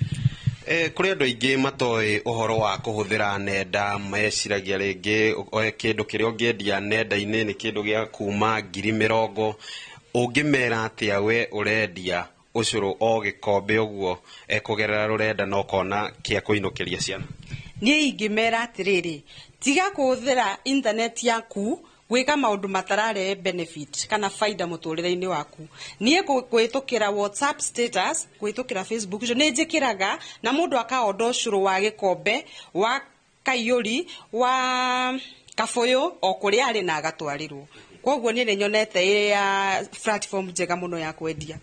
Kuri andu aingi matoi uhoro wa kuhuthira nenda meciragia ringi kindu kiria ungiendia nenda-ini ni kindu gia kuma 20,000 ungimera atia we urendia ucuru o gikombe uguo kugerera rurenda no kona kia kuinukiria ciana?
Nie ingimera atiriri tiga kuthira internet yaku gwika maundu matarare benefit kana faida muturire-ini waku. Nie kuhitukira WhatsApp status, kuhitukira Facebook ni njikiraga na mundu akaoda ucuru wa gikombe wa kaiyuri wa kafoyo o kuria ari na agatwarirwo. Koguo ni nyonete ya platform njega muno ya kwendia.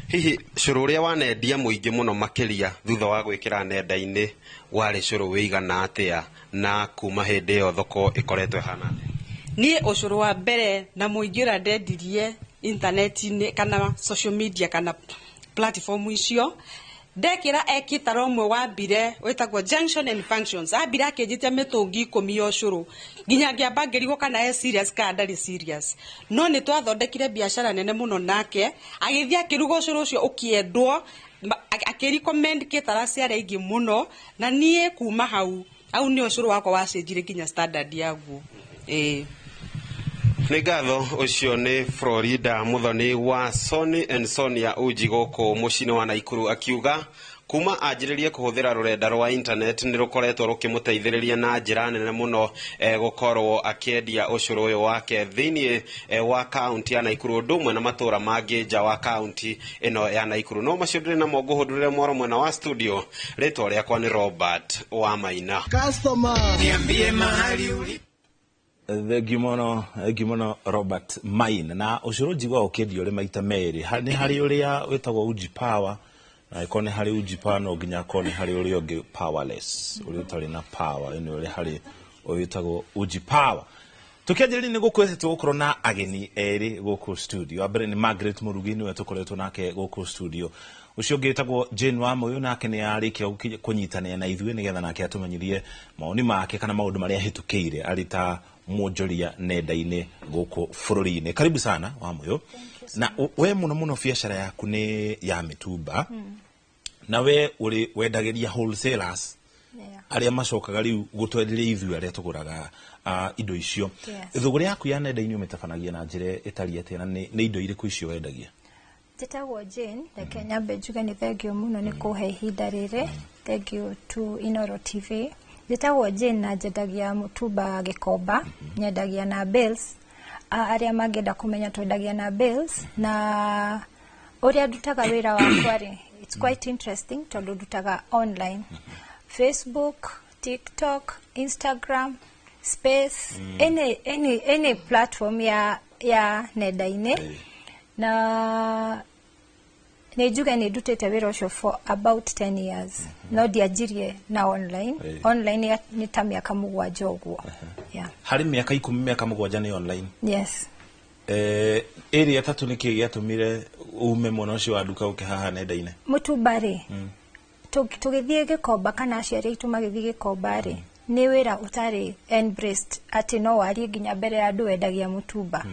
Hihi curu uria wanendia muingi muno makiria thutha wa gwikira nenda-ini wari curu wigana atia na kuma hindi iyo thoko ikoretwe hana?
Nie ucuru wa mbere na muingi ura ndendirie internet-ini kana social media kana platform icio ndekira ekitaro mwe wambire wetagwo Junction and Functions ambira akenjite mitungi 10 ya ucuru ginya ngiamba ngirigwo kana serious kana ndari serious no ni twathondekire biashara nene muno nake agithia akiruga ucuru ucio ukiendwo akirecommend kitarasi aria ingi muno na nie kuma hau ni ucuru wakwa wacenjire ginya standard yaguo.
Ni ngatho ucio ni Florida muthoni wa Sony and Sonia uji guku mucini wa Naikuru akiuga kuma anjiririe kuhuthira rurenda rwa internet ni rukoretwo rukimuteithiriria na njira nene muno gukorwo akiendia ucuru uyu wake thiini wa county ya Naikuru ndumwe na matura mangi nja wa county ino ya Naikuru. No macindire na moguhudurire mwaro mwena wa studio ritwa riakwa ni Robert wa Maina.
Customer niambie mahali uli
Gimono Robert Maina na ucuru jigwa ukendio uri maita meri ni hari uria wetagwo Uji Power na ikone hari Uji Power no ginya kone hari uri onge powerless uri utari na power ni uri hari wetagwo Uji Power. Tukianjiri ni gukwetwo gukorwo na ageni eri guku studio. Abere ni Margaret Murugini wetukoretwo nake guku studio. Ucio ngitagwo Jane Wamuyu nake ni arikia kunyitania na ithuĩ nigetha nake atumenyirie maoni make kana maundu maria hitukire arita mujoria nenda-ini guku bururi-ini. Karibu sana Wamuyu. Na we muno biashara yaku ni ya mitumba. Na we uri wendagiria wholesalers aria macokaga riu gutwenderia ithuĩ aria tuguraga indo icio. Thogora yaku ya nenda-ini umetabanagia na njire itari atia na ni indo iriku icio wendagia?
Njitagwo Jane na Kenya Benjuga ni thengio muno ni kuhe ihinda riri. Thengio tu Inoro TV. Njitagwo Jane na njendagia mutumba gikomba, nyendagia na bills. Aria mangenda kumenya twendagia na bills na uria ndutaga wira wakwa ri it's quite interesting tondu ndutaga online Facebook, TikTok, Instagram, Space, any platform ya nenda-ini. Na nä njuge nä ndutete wä ra å cio for about 10 years no ndianjirie na online online nä ta mä aka 7 å guo
harä mä aka 10 mä aka 7 nä online
yes
area tatu nä kä gä atåmire ume må no å cio wa nduka å kä haha nenda-inä
må tumba rä tå gä thiä gä komba kana aciari aitå magä thiä gä komba rä nä wä ra å tarä embraced atä no warie nginya mbere ya andå wendagia må tumba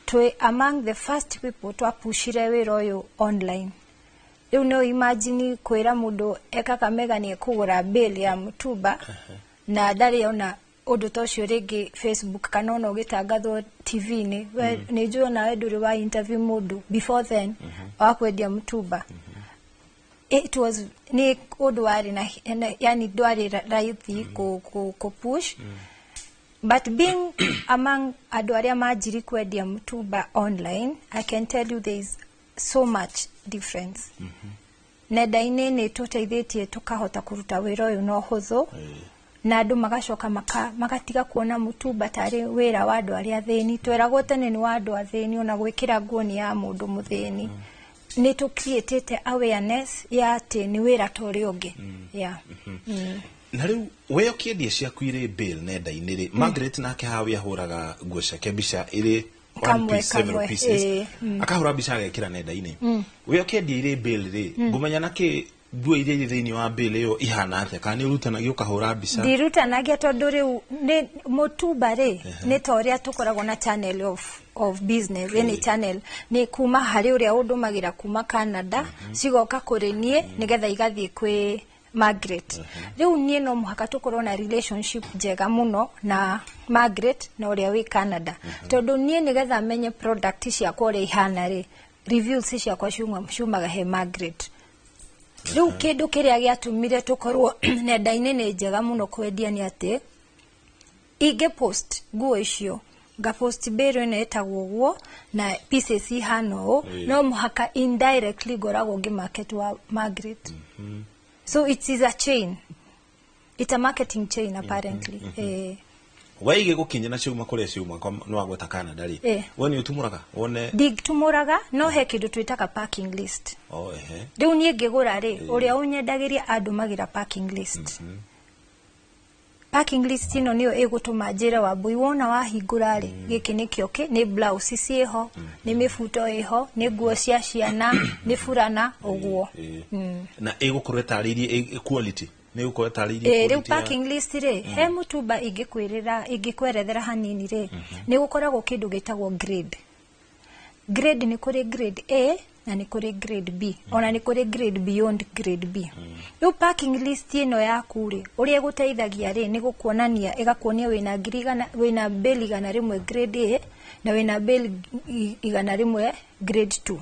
twe among the first people twapushire wira uyu online riu no imagine kwira mundu eka Kamega ni kugura bill ya mutumba na ndari ona undu tocio ringi Facebook kana no gitangathwo TV ni ni njona nduri wa interview mundu before then wakwendia mutumba it was ni undu wari na yani ndwari raithi ku push but being among andu aria majiri kwendia mutumba online, I can tell you there is so much difference. Nenda-inĩ nĩ tũteithĩtie tukahota kuruta wĩra ũyũ na ũhũthũ na andu magacoka magatiga kuona mutumba tari wĩra wa andu aria thĩni. Tweragwo tene nĩ wa andu athĩni, ona gwĩkĩra nguo nĩ ya mũndũ mũthĩni. Nĩ tũcreatĩte awareness ya atĩ nĩ wĩra ta ũrĩa ũngĩ.
Na riu we ukiendia ciaku iri bill nenda-inĩ ri Margaret nake hawe ahuraga nguo ciake mbica iri one piece, several pieces akahura mbica agekira nenda-inĩ. We ukiendia iri bill ri ngumenya nake nguo iria iri thiini wa bill iyo ihana atia kana ni urutanagio ukahura mbica? Ndirutanagia tondu riu ni mutumba ri ni ta uria tukoragwo na channel of business. Any channel ni kuma hari uria undumagira kuma Canada cigoka kuri nie nigetha igathie kwi Margaret. Riu nie no muhaka tukorwo na relationship njega muno na Margaret na uria wi Canada. Tondu nie nigetha menye product ciakwa uria ihana ri reviews ciakwa ciumaga he Margaret. Riu kindu kiria giatumire tukorwo nenda-inĩ nĩ njega muno kwendia ni ati ige post nguo icio ga post bero ĩno ĩtagwo ũguo na pieces ihana ũũ no muhaka indirectly ngoragwo ngĩmarket wa Margaret. So it is a chain. It's a marketing chain apparently. Waige gukinya na ciuma kuria ciuma no agweta Canada ri. Woni utumuraga wone dig tumuraga no he kindu twitaga parking list. Riu nie ngigura ri uria unyendagiria andu magira parking list. Parking list ino niyo igutuma njira wa bui wona wahingura ri giki nikio ni blouse ciho ni mifuto iho ni nguo cia ciana ni furana uguo na igukorwo tarĩirie quality ni uko tarĩirie quality riu parking list ri he mutumba ingikwerethera hanini ri ni gukoragwo kindu gitagwo grade ni kuri grade A na ni kuri grade B ona ni kuri grade beyond grade B. Riu parking list ino yaku ri uria guteithagia ri ni gukuonania igakuonia wina ngirigana wina bill igana rimwe grade A na wina bill igana rimwe grade 2.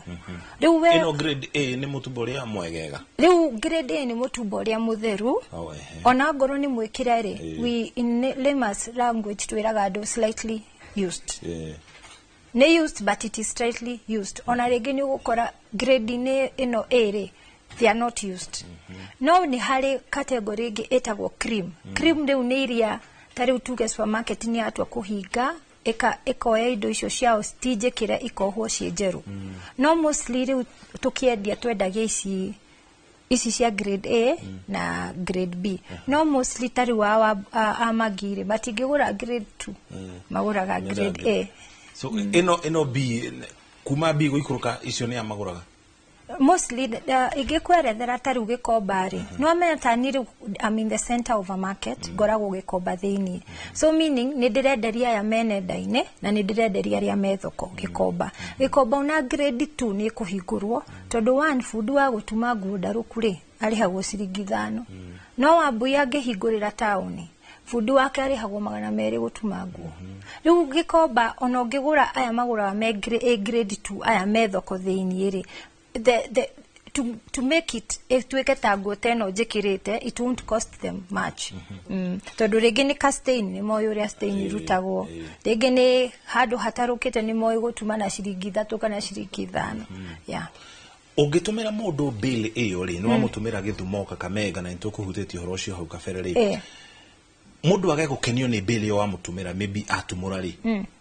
Riu we ino grade A ni mutumba uria mwegega. Riu grade A ni mutumba uria mutheru ona ngoro ni mwikira ri we in layman's language twiraga andu slightly used. Ne used but it is slightly used. Ona rege ni gukora grade ni ino A ri they are not used. No ni hari category ingi etagwo cream. Cream riu ni iria tari utuge supermarket ni atwa kuhinga ekoya indo icio ciao citijikire ikohwo cie njeru. No mostly riu tukiendia twendagia ici cia grade A na grade B. No mostly tari wa amagire batingigura grade 2 maguraga grade A. So ino B kuma B guikuruka icio ni amaguraga mostly igikwerethera tari ugikomba ri no ameta ni I'm in the center of a market ngoragwo gikomba thiini. So meaning ni ndirenderia ya menenda-inĩ na ni ndirenderia ria methoko gikomba una grade 2 ni kuhingurwo tondu one food wa gutuma nguo ndaruku ri arihagwo ciringi 5 no wambui angihingurira tauni fundi wake arihagwo 200 gutuma nguo. Riu gikomba ona ngigura aya magura me grade 2 aya methoko thiini ri to make it if tweke ta nguo teno njikirite it won't cost them much. Tondu ringi ni castain ni moyo ria stain rutagwo ringi ni handu hatarukite ni moyo gutuma na ciringi 3 kana ciringi 5. Ungitumira mundu bill iyo ri no amutumira Githumo Kakamega na nitukuhutetie horo cio hau kabere ri mundu age gukenio ni bill yo amutumira maybe atumura ri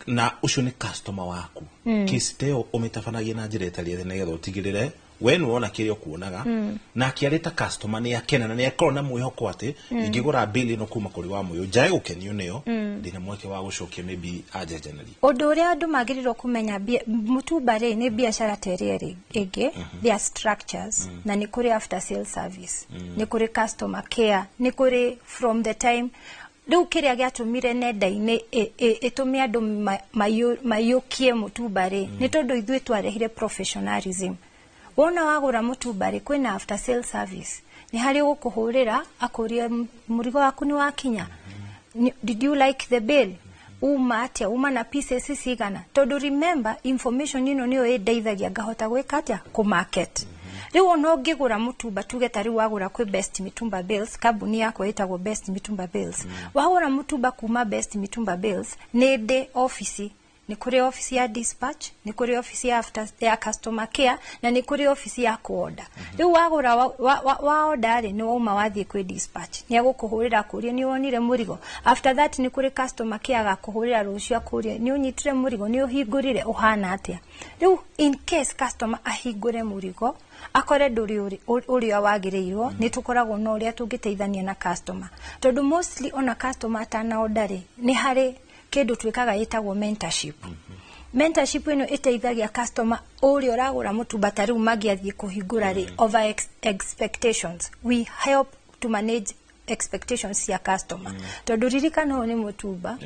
na ucio ni customer waku kisiteo umitafanagia na njira itari ethene getho utigirire we no wona kirio kuonaga na akiarita customer ni akena na ni akoro na mwihoko ati ingigura bill no kuma kuri wa muyo jae gukenio neo ndina mweke wa gucokia maybe aje generally
undu uria andu magirirwo kumenya mutumba ri ni biashara terieri igi their structures na ni kuri after sale service ni kuri customer care ni kuri from the time riu kiria giatumire nenda-ini itume andu mayukie mutumba ri ni tondu ithui twarehire professionalism. Wona wagura mutumba ri kwina after sale service ni hari gukuhurira akuria murigo waku ni wakinya did you like the bill uma na pieces cigana tondu remember information ino niyo indeithagia ngahota gwika atia ku market. Riu no ngigura mutumba tuge tari wagura kwi Best Mitumba Bills kabuni yako itagwo Best Mitumba Bills wagura mutumba kuma Best Mitumba Bills ni de office ni kuri office ya dispatch ni kuri office ya after ya customer care na ni kuri office ya kuorder. Riu wagura wa order ni uma wathie kwi dispatch ni agukuhurira kuria ni wonire murigo after that ni kuri customer care agakuhurira rucio akuria ni unyitire murigo ni uhingurire uhana atia. Riu in case customer ahingure murigo akore nduri uria wagirirwo ni tukoragwo no uria tungiteithania na customer tondu mostly ona customer atana order ni hari kindu twikaga yitagwo mentorship. Mentorship ino iteithagia customer uria uragura mutumba tariu magiathie kuhingura ri over expectations. We help to manage expectations ya customer tondu ririkana ni mutumba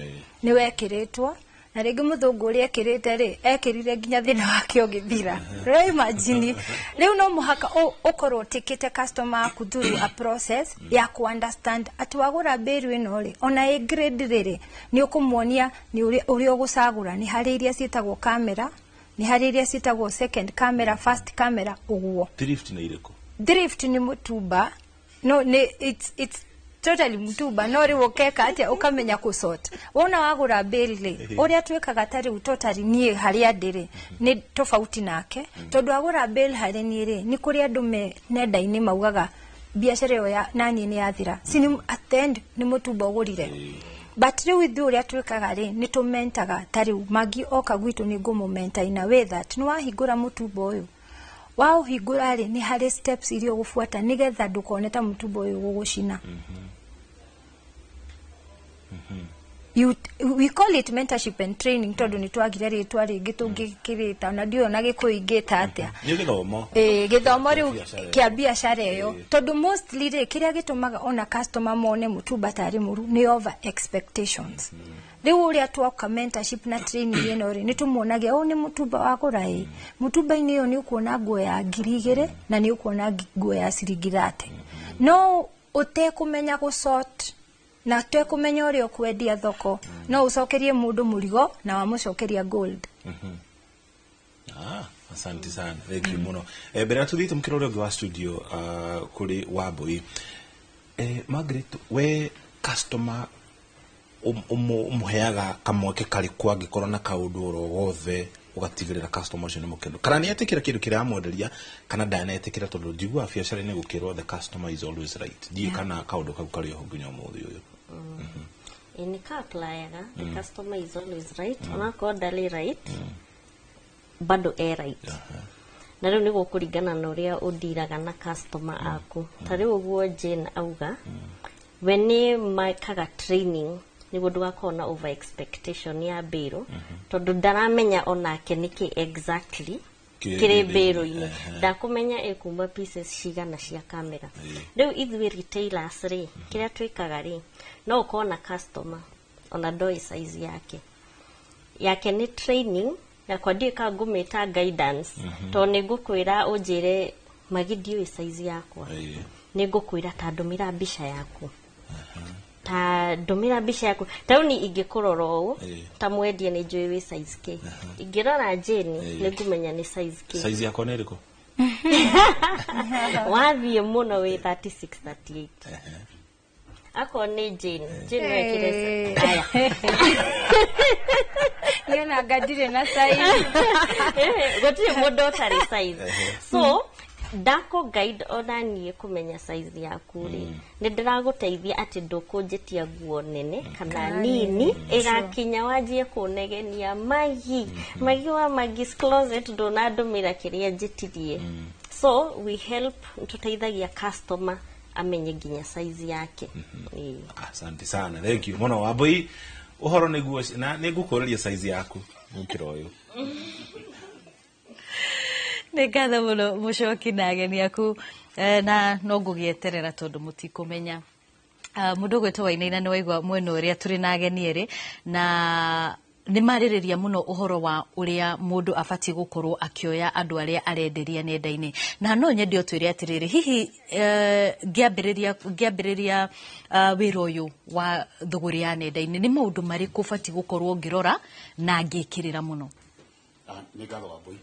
ni wekiritwo na rigi muthungu uria ekirite ri ekirire nginya thina wake ugithira. Right, imagine riu no muhaka ukorwo tikite customer aku through a process ya ku understand ati wagura bill ino ri ona grade riri ni ukumuonia ni uria ugucagura ni hari iria cietagwo camera ni hari iria cietagwo second camera first camera uguo.
Drift na ireko
drift ni mutumba no ni it's totally mutumba no ri wokeka atia ukamenya kusort. Wona wagura bill uria twikaga tari totally nie hari adire ni tofauti nake tondu wagura bill hari ni ri ni kuri andu me nenda-ini maugaga biashara yo ya nani ni yathira sini attend ni mutumba ugurire but riu ithu uria twikaga ri ni tumentaga tari magi oka gwitu ni ngumumenta ina way that ni wahingura mutumba uyu wao hingura ri ni hari steps irio gufuata nigetha ndukoneta mutumba uyu gugucina. We call it mentorship and training tondu ni twagire ritwa ringi tungikirita na ndio na gikuingita atia
ni githomo
githomo riu kia biashara iyo tondu mostly ri kiria gitumaga ona customer mone mutumba tari muru ni over expectations. Riu uria twaka mentorship na training ino ri ni tumuonagia ni mutumba wagura mutumba ini iyo ni ukuona nguo ya 2,000 na ni ukuona nguo ya ciringi 30 no utekumenya gusort na twekumenya uria kwendia thoko no ucokerie mundu murigo na wamucokeria gold.
Asante sana thank you muno. Bera tuthite mukiro uria wa studio kuri Wambui Margaret we customer umuheaga kamweke kari kwagi korona kaundu oro wothe ugatigirira customer ucio ni mukendo kana ni etikira kindu kiria amwenderia kana ndana etikira tondu njigua biashara ni gukirwo the customer is always right di kana kaundu kau kari ho nginya muthi uyu
in kaplayaga the customer is always right ona ko dali right bado right na riu ni gukuringana na uria udiraga na customer aku tari uguo Jane auga when ni makaga training ni gundu wakona over expectation ya bill tondu ndaramenya onake niki exactly kire bill ini ndakumenya ekumba pieces cigana cia camera riu ithui retailers ri kiria twikaga ri no ukona customer ona doi size yake ni training ya kwa ndika ngumita guidance to ni ngukwira unjire magidio size yakwa ni ngukwira ta ndumira mbica yaku ta ndumira mbica yaku ta ni ingikurora u ta mwendie ni njui wi size ke ingirora Jane ni ngumenya ni size ke
size yako ni riko
wathie muno wi 36 38 ako ni Jane wekire aya
yona gadire na size
gotire mundu tari size so ndako guide ona niĩ kũmenya size yaku rĩ nĩ ndĩragũteithia atĩ ndũkũnjĩtia nguo nene kana nini ĩgakinya wanjie kũnegenia Magi wa Magi's Closet ndũnandũmĩra kĩrĩa njĩtirie. So we help tũteithagia customer amenye nginya size yake.
Asante sana, thank you mũno Wambui. Ũhoro nĩguo na nĩngũkũrĩria size yaku mũkĩra ũyũ.
Nĩ ngatho mũno Mũchoki na ageni aku na no ngũgĩeterera tondũ mũtikũmenya mũndũ gwĩtwo Wainaina nĩ waigua mwena ũrĩa tũrĩ na ageni erĩ na nĩ marĩrĩria mũno ũhoro wa ũrĩa mũndũ abatiĩ gũkorwo akĩoya andũ arĩa arenderia nenda-inĩ na no nyende ũtwĩre atĩrĩrĩ hihi ngĩambĩrĩria wĩra ũyũ wa thũgũrĩ ya nenda-inĩ nĩ maũndũ marĩkũ ũbatiĩ gũkorwo ngĩrora na ngĩkĩrĩra mũno?
Nĩ ngatho Wambui.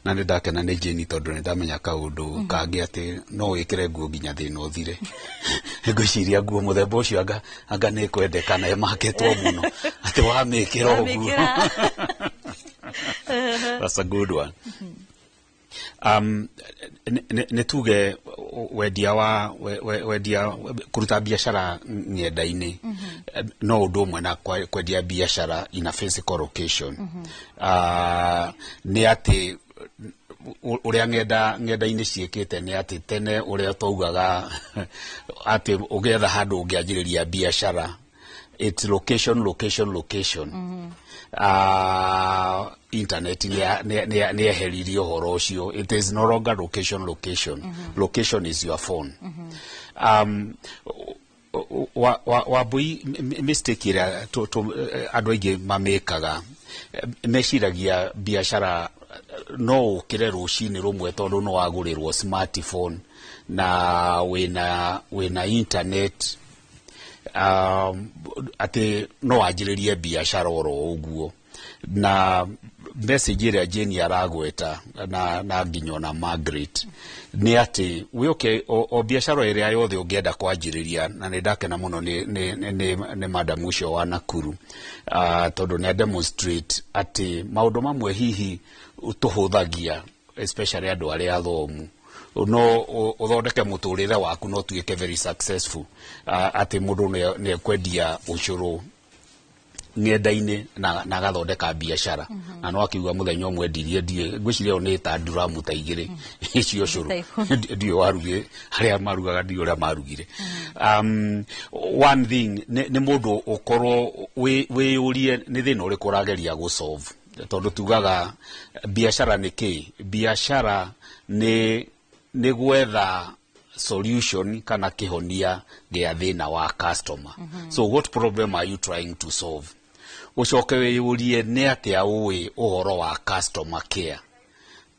Na nĩ ndakena nĩ Jane tondũ nĩ ndamenya kaũndũ kangĩ atĩ no wĩkĩre nguo nginya thĩna ũthire. Ngwĩciria nguo mũthemba ũcio anga nĩ kwendeka na ĩmakĩtwo mũno atĩ wamĩkĩra ũguo. That's a good one. Nĩ tuge wendia kũruta biacara ng'enda-inĩ no ũndũ ũmwe na kwendia biacara in a physical location. Nĩ atĩ ũrĩa ng'enda-inĩ ciĩkĩte nĩ atĩ tene ũrĩa twaugaga atĩ ũgetha handũ ũngĩanjĩrĩria biacara it's location. Internet nĩ eheririe ũhoro ũcio. It is no longer location. Location is your phone. Wambui mistake ĩrĩa andũ aingĩ mamĩkaga meciragia biacara no ũkĩre rũcinĩ rũmwe tondũ no wagũrĩrwo smartphone na wĩna internet atĩ no wanjĩrĩrie biacara oro ũguo. Na message ĩrĩa Jane aragweta na nginya na Margaret nĩ atĩ wĩoke o biacara ĩrĩa yothe ũngĩenda kwanjĩrĩria na nĩ ndakena mũno nĩ madam ũcio wa Nakuru tondũ nĩ demonstrate atĩ maũndũ mamwe hihi tũhũthagia especially andũ arĩa athomu no ũthondeke mũtũrĩre waku no tuĩke very successful atĩ mũndũ nĩ ekwendia ũcũrũ ng'enda-inĩ na agathondeka biacara na no akiuga mũthenya ũmwe ndirie ngwĩciria ĩyo nĩ ta nduramu ta igĩrĩ icio ũcũrũ ndiũĩ warugire harĩa marugaga ndiũĩ ũrĩa marugire. One thing nĩ mũndũ ũkorwo wĩyũrie nĩ thĩna ũrĩkũ ũrageria gũsolve tondũ tugaga biacara nĩ kĩ? Biacara nĩ gwetha solution kana kĩhonia gĩa thĩna wa customer. So what problem are you trying to solve? Ũcoke wĩyũrie nĩ atĩa ũĩ ũhoro wa customer care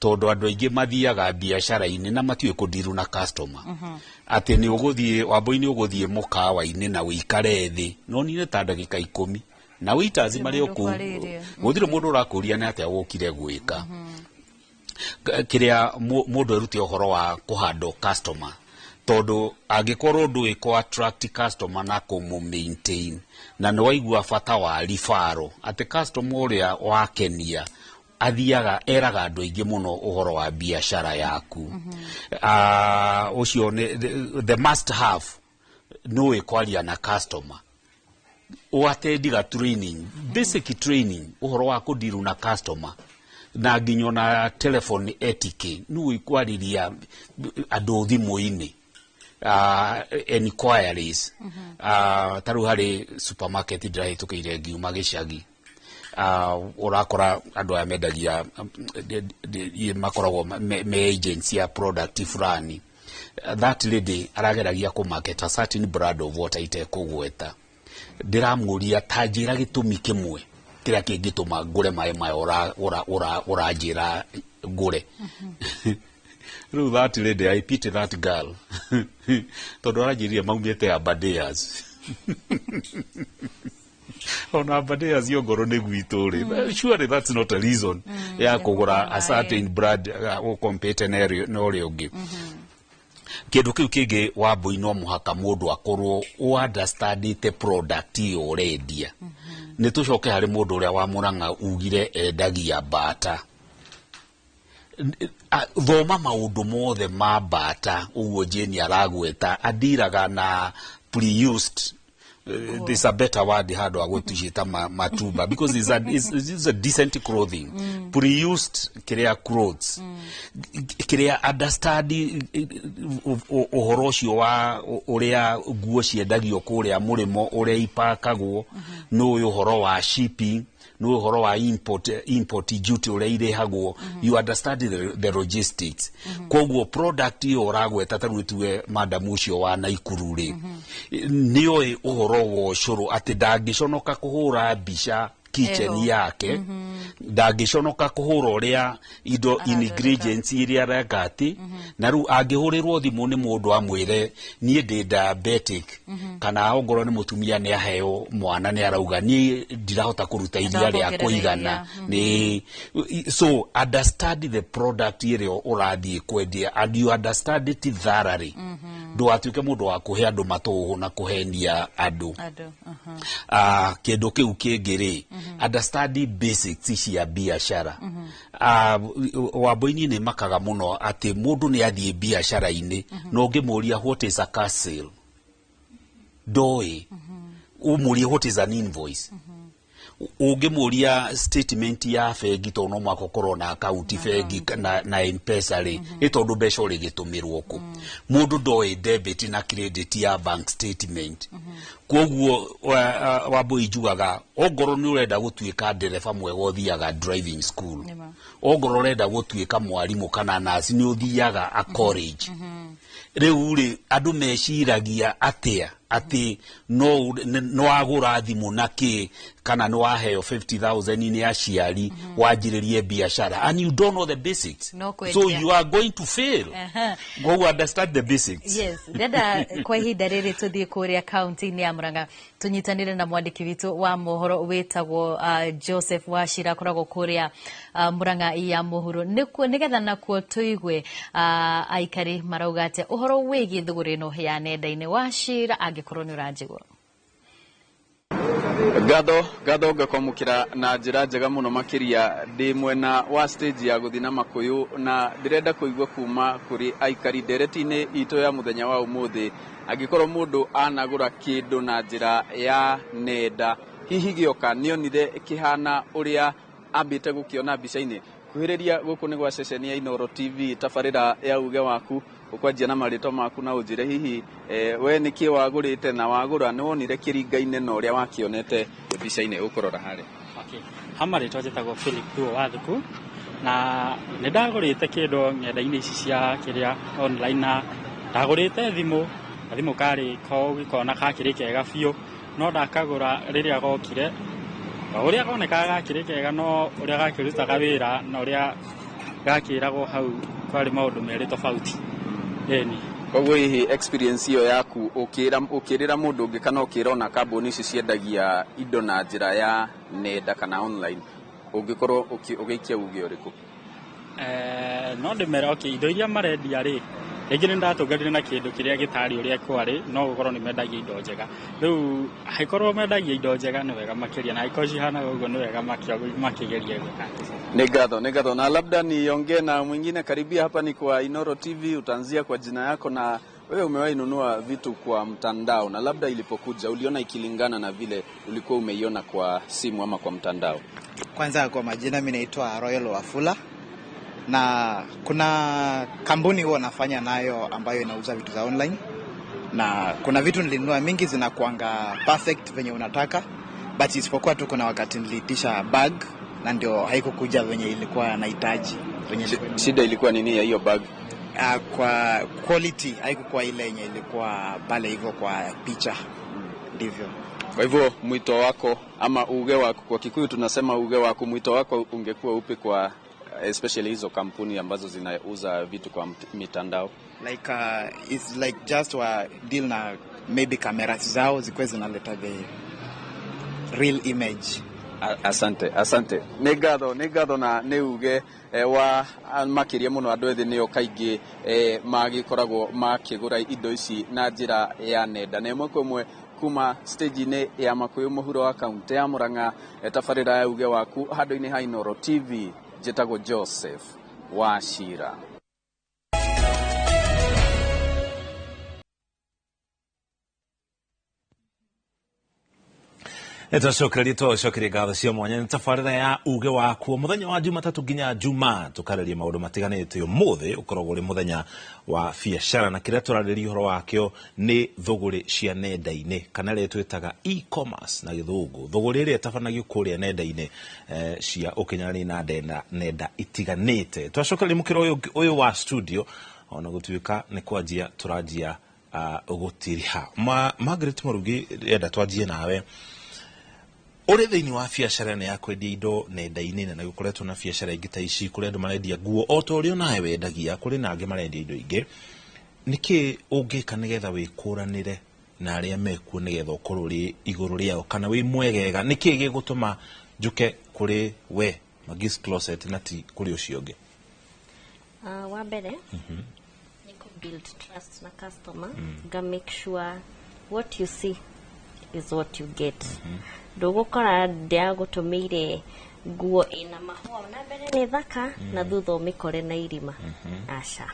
tondũ andũ aingĩ mathiaga biacara-inĩ na matiũĩ kũndiru na customer. Atĩ nĩ ũgũthiĩ Wambui nĩ ũgũthiĩ mũkawa-inĩ na wĩikare thĩ no nine ta ndagĩka 10 na waiters marĩ o kũu gũtirĩ mũndũ ũrakũria nĩ atĩa gũkire gwĩka kĩrĩa mũndũ erute ũhoro wa kũhandle customer tondũ angĩkorwo ndũĩ kũ attract customer na kũmũ maintain na nĩ waigua bata wa referral atĩ customer ũrĩa wakenia athiaga eraga andũ aingĩ mũno ũhoro wa biacara yaku. Ũcio the must have nĩũĩ kwaria na customer ũatendiga training basic training ũhoro wa kũndiru na customer na nginya na telephone etiquette nĩũĩ kwarĩria andũ thimũ-inĩ inquiries. Tarũ harĩ supermarket ndĩrahĩtũkĩire ngiuma gĩcagi ũrakora andũ aya mendagia makoragwo me agents ya product fulani. That lady arageragia kũmarket a certain brand of water itekũgweta ndiramũria ta njĩra gĩtũmi kĩmwe kĩrĩa kĩngĩtũma ngũre maĩ maya ũranjĩra ngũre. Rĩu that lady I pity that girl tondũ aranjĩrire maumĩte Abadeas ona Abadeas yo ngoro nĩ gwitũ rĩ. Surely that's not a reason ya kũgũra a certain brand compete na ũrĩa ũngĩ. Kĩndũ kĩu kĩngĩ Wambui no mũhaka mũndũ akorwo understandĩte product iyo ũrendia. Nĩ tũcoke harĩ mũndũ ũrĩa wa Mũrang'a ugire endagia mbata. thoma maundu mothe ma bata uguo Jane aragweta adiraga na pre-used there's a better word hard wa gutujita matuba because it's a decent clothing pre-used kiria clothes kiria understand ohorocio wa uria nguo ciendagio kuria murimo uria ipakagwo no uhoro wa shipping no uhoro wa import duty uria irehagwo you understand the logistics koguo product yo uragweta tarutwe madam ucio wa Naikuru ri niyo uhoro wo curu ati ndangiconoka kuhura mbica kitchen yake ndangiconoka kuhura uria indo ingredients iria ragati na ru angihurirwo thimu ni mundu amwire nie ndi diabetic kana ongoro ni mutumia ni aheo mwana ni arauga ni ndirahota kuruta iria ria kuigana ni so understand the product iria urathie kwendia and you understand it thoroughly ndo atuike mundu wa kuhe andu matuhu na kuhenia andu kindu kiu kingiri understand basics cia biashara Wambũi ni makaga muno ati mundu ni athie biashara ini no ngimuria what is a cash sale doi umuria what is an invoice ungimuria statement ya fegi to no mwako korona account fegi na M-Pesa ri itondu mbeca uri gitumirwo ku mundu doi debit na credit ya bank statement koguo Wambũi jugaga ongoro ni urenda gutuika ndereba mwega uthiaga driving school ongoro urenda gutuika mwarimu kana nasi ni uthiaga a college riu ri andu meciragia atia ati no agura thimu naki kana no aheo 50,000 ni aciari wajiririe biashara and you don't know the basics so you are going to fail go understand the basics.
Yes, dada kwa ihinda riri tuthie kuria county ni Murang'a tunyitanire na mwandiki witu wa mohoro wetagwo Joseph Wachira koragwo kuria Murang'a ya mohoro nigetha nakuo tuigwe aikari maraugate uhoro wigi thuguri no ya nenda-ini Wachira angikorwo ni uranjigwo
Gatho ngakomukira na njira njega muno makiria ndi mwena wa stage ya guthina Makuyu na ndirenda kuigwa kuma kuri aikari ndereti-ini itu ya muthenya wa umuthi agikorwo mundu anagura kindu na njira ya nenda hihi gioka nionire kihana uria ambite gukiona mbica-ini kuhiriria guku ni gwa session ya Inooro TV tafarira ya uge waku ukwanjia na marito maku na unjire hihi we niki wagurite na wagura ni wonire kiringa-ine na uria wakionete mbica-ini ukurora hari.
Okay, hamarito jetagwo Philip Thuo Wathuku na ni ndagurite kindu ng'enda-ini ici cia kiria online na ndagurite thimu kari ko gikona kakiri kega biu no ndakagura riria gokire uria koneka gakiri kega no uria gakirutaga wira na uria gakiragwo hau kwari maundu meri tofauti eni
koguo hihi experience iyo yaku ukirira mundu ungi kana ukirona kambuni ici ciendagia indo na njira ya nenda kana online ungikorwo ugiikia uge uriku
no ndimera okay indo iria marendia ri rĩngĩ nĩ ndatũnganire na kĩndũ kĩrĩa gĩtarĩ ũrĩa kwarĩ no gũkorwo nĩ mendagia indo njega rĩu haikorwo mendagia indo njega nĩ wega makĩria na haikorwo cihana ũguo nĩ wega makĩgeria gwĩka.
Ni gatho na labda niongee na mwingine karibia hapa ni kwa Inooro TV utaanzia kwa jina yako na wewe umewahi nunua vitu kwa mtandao na labda ilipokuja uliona ikilingana na vile ulikuwa umeiona kwa simu ama kwa mtandao?
Kwanza kwa majina mimi naitwa Royal Wafula na kuna kampuni huwa nafanya nayo ambayo inauza vitu za online na kuna vitu nilinunua mingi zinakuanga perfect venye unataka but isipokuwa tu kuna wakati niliitisha bag na ndio haikukuja venye ilikuwa nahitaji.
Shida ilikuwa nini ya hiyo bag?
Kwa quality haikuwa ile yenye ilikuwa pale hivyo kwa picha ndivyo.
Kwa hivyo mwito wako ama uge wako kwa Kikuyu tunasema uge wako, mwito wako ungekuwa upi kwa especially hizo kampuni ambazo zinauza vitu kwa mitandao?
Like it's like just wa deal na maybe cameras zao zikuwe zinaleta the real image.
Asante negatho na neuge wa makiria muno andu ethi nio kaingi magikoragwo makigura indo ici na njira ya nenda na imwe kumwe kuma stage-ini ya Makuyu muhuro wa kaunti ya Murang'a tafarira ya uge waku handu-ini ha Inooro TV jetagwo Joseph Wachira.
Twacokereria twacokeria ngatho cia mwanya nĩ tabarĩra ya uge wakuo mũthenya wa Jumatatu nginya Jumaa tũkarĩria maũndũ matiganĩte. Ũmũthĩ ũkoragwo ũrĩ mũthenya wa biacara na kĩrĩa tũrarĩria ũhoro wakĩo nĩ thũgũrĩ cia nenda-inĩ kana rĩrĩa twĩtaga e-commerce na gĩthũngũ. Thũgũrĩ ĩrĩa ĩtabanagio kũrĩa nenda-inĩ cia ũkinyanĩria na nenda itiganĩte. Twacokereria mũkĩra ũyũ wa studio ona gũtuĩka nĩ kwanjia tũranjia gũtiriha. Margaret Marugi enda twanjie nawe. Ore thĩinĩ wa biacara nĩ ya kwendia indo nenda-inĩ na gũkoretwo na biacara ingĩ ta ici kũrĩa andũ marendia nguo o ta ũrĩa nawe wendagia kũrĩ na angĩ marendia indo ingĩ. Nĩkĩ ũngĩka nĩgetha wĩkũranĩre na arĩa mekuo nĩgetha ũkorwo ũrĩ igũrũ rĩao kana wĩ mwegega? Nĩkĩ gĩgũtũma njuke kũrĩ we Magis Closet na ti kũrĩ ũcio ũngĩ?
Wa mbere nĩ build trust na customer, ga make sure what you see is what you get. Ndũgũkora ndĩagũtũmĩire nguo ĩna mahũa na mbere nĩ thaka na thutha ũmĩkore na irima. Aca.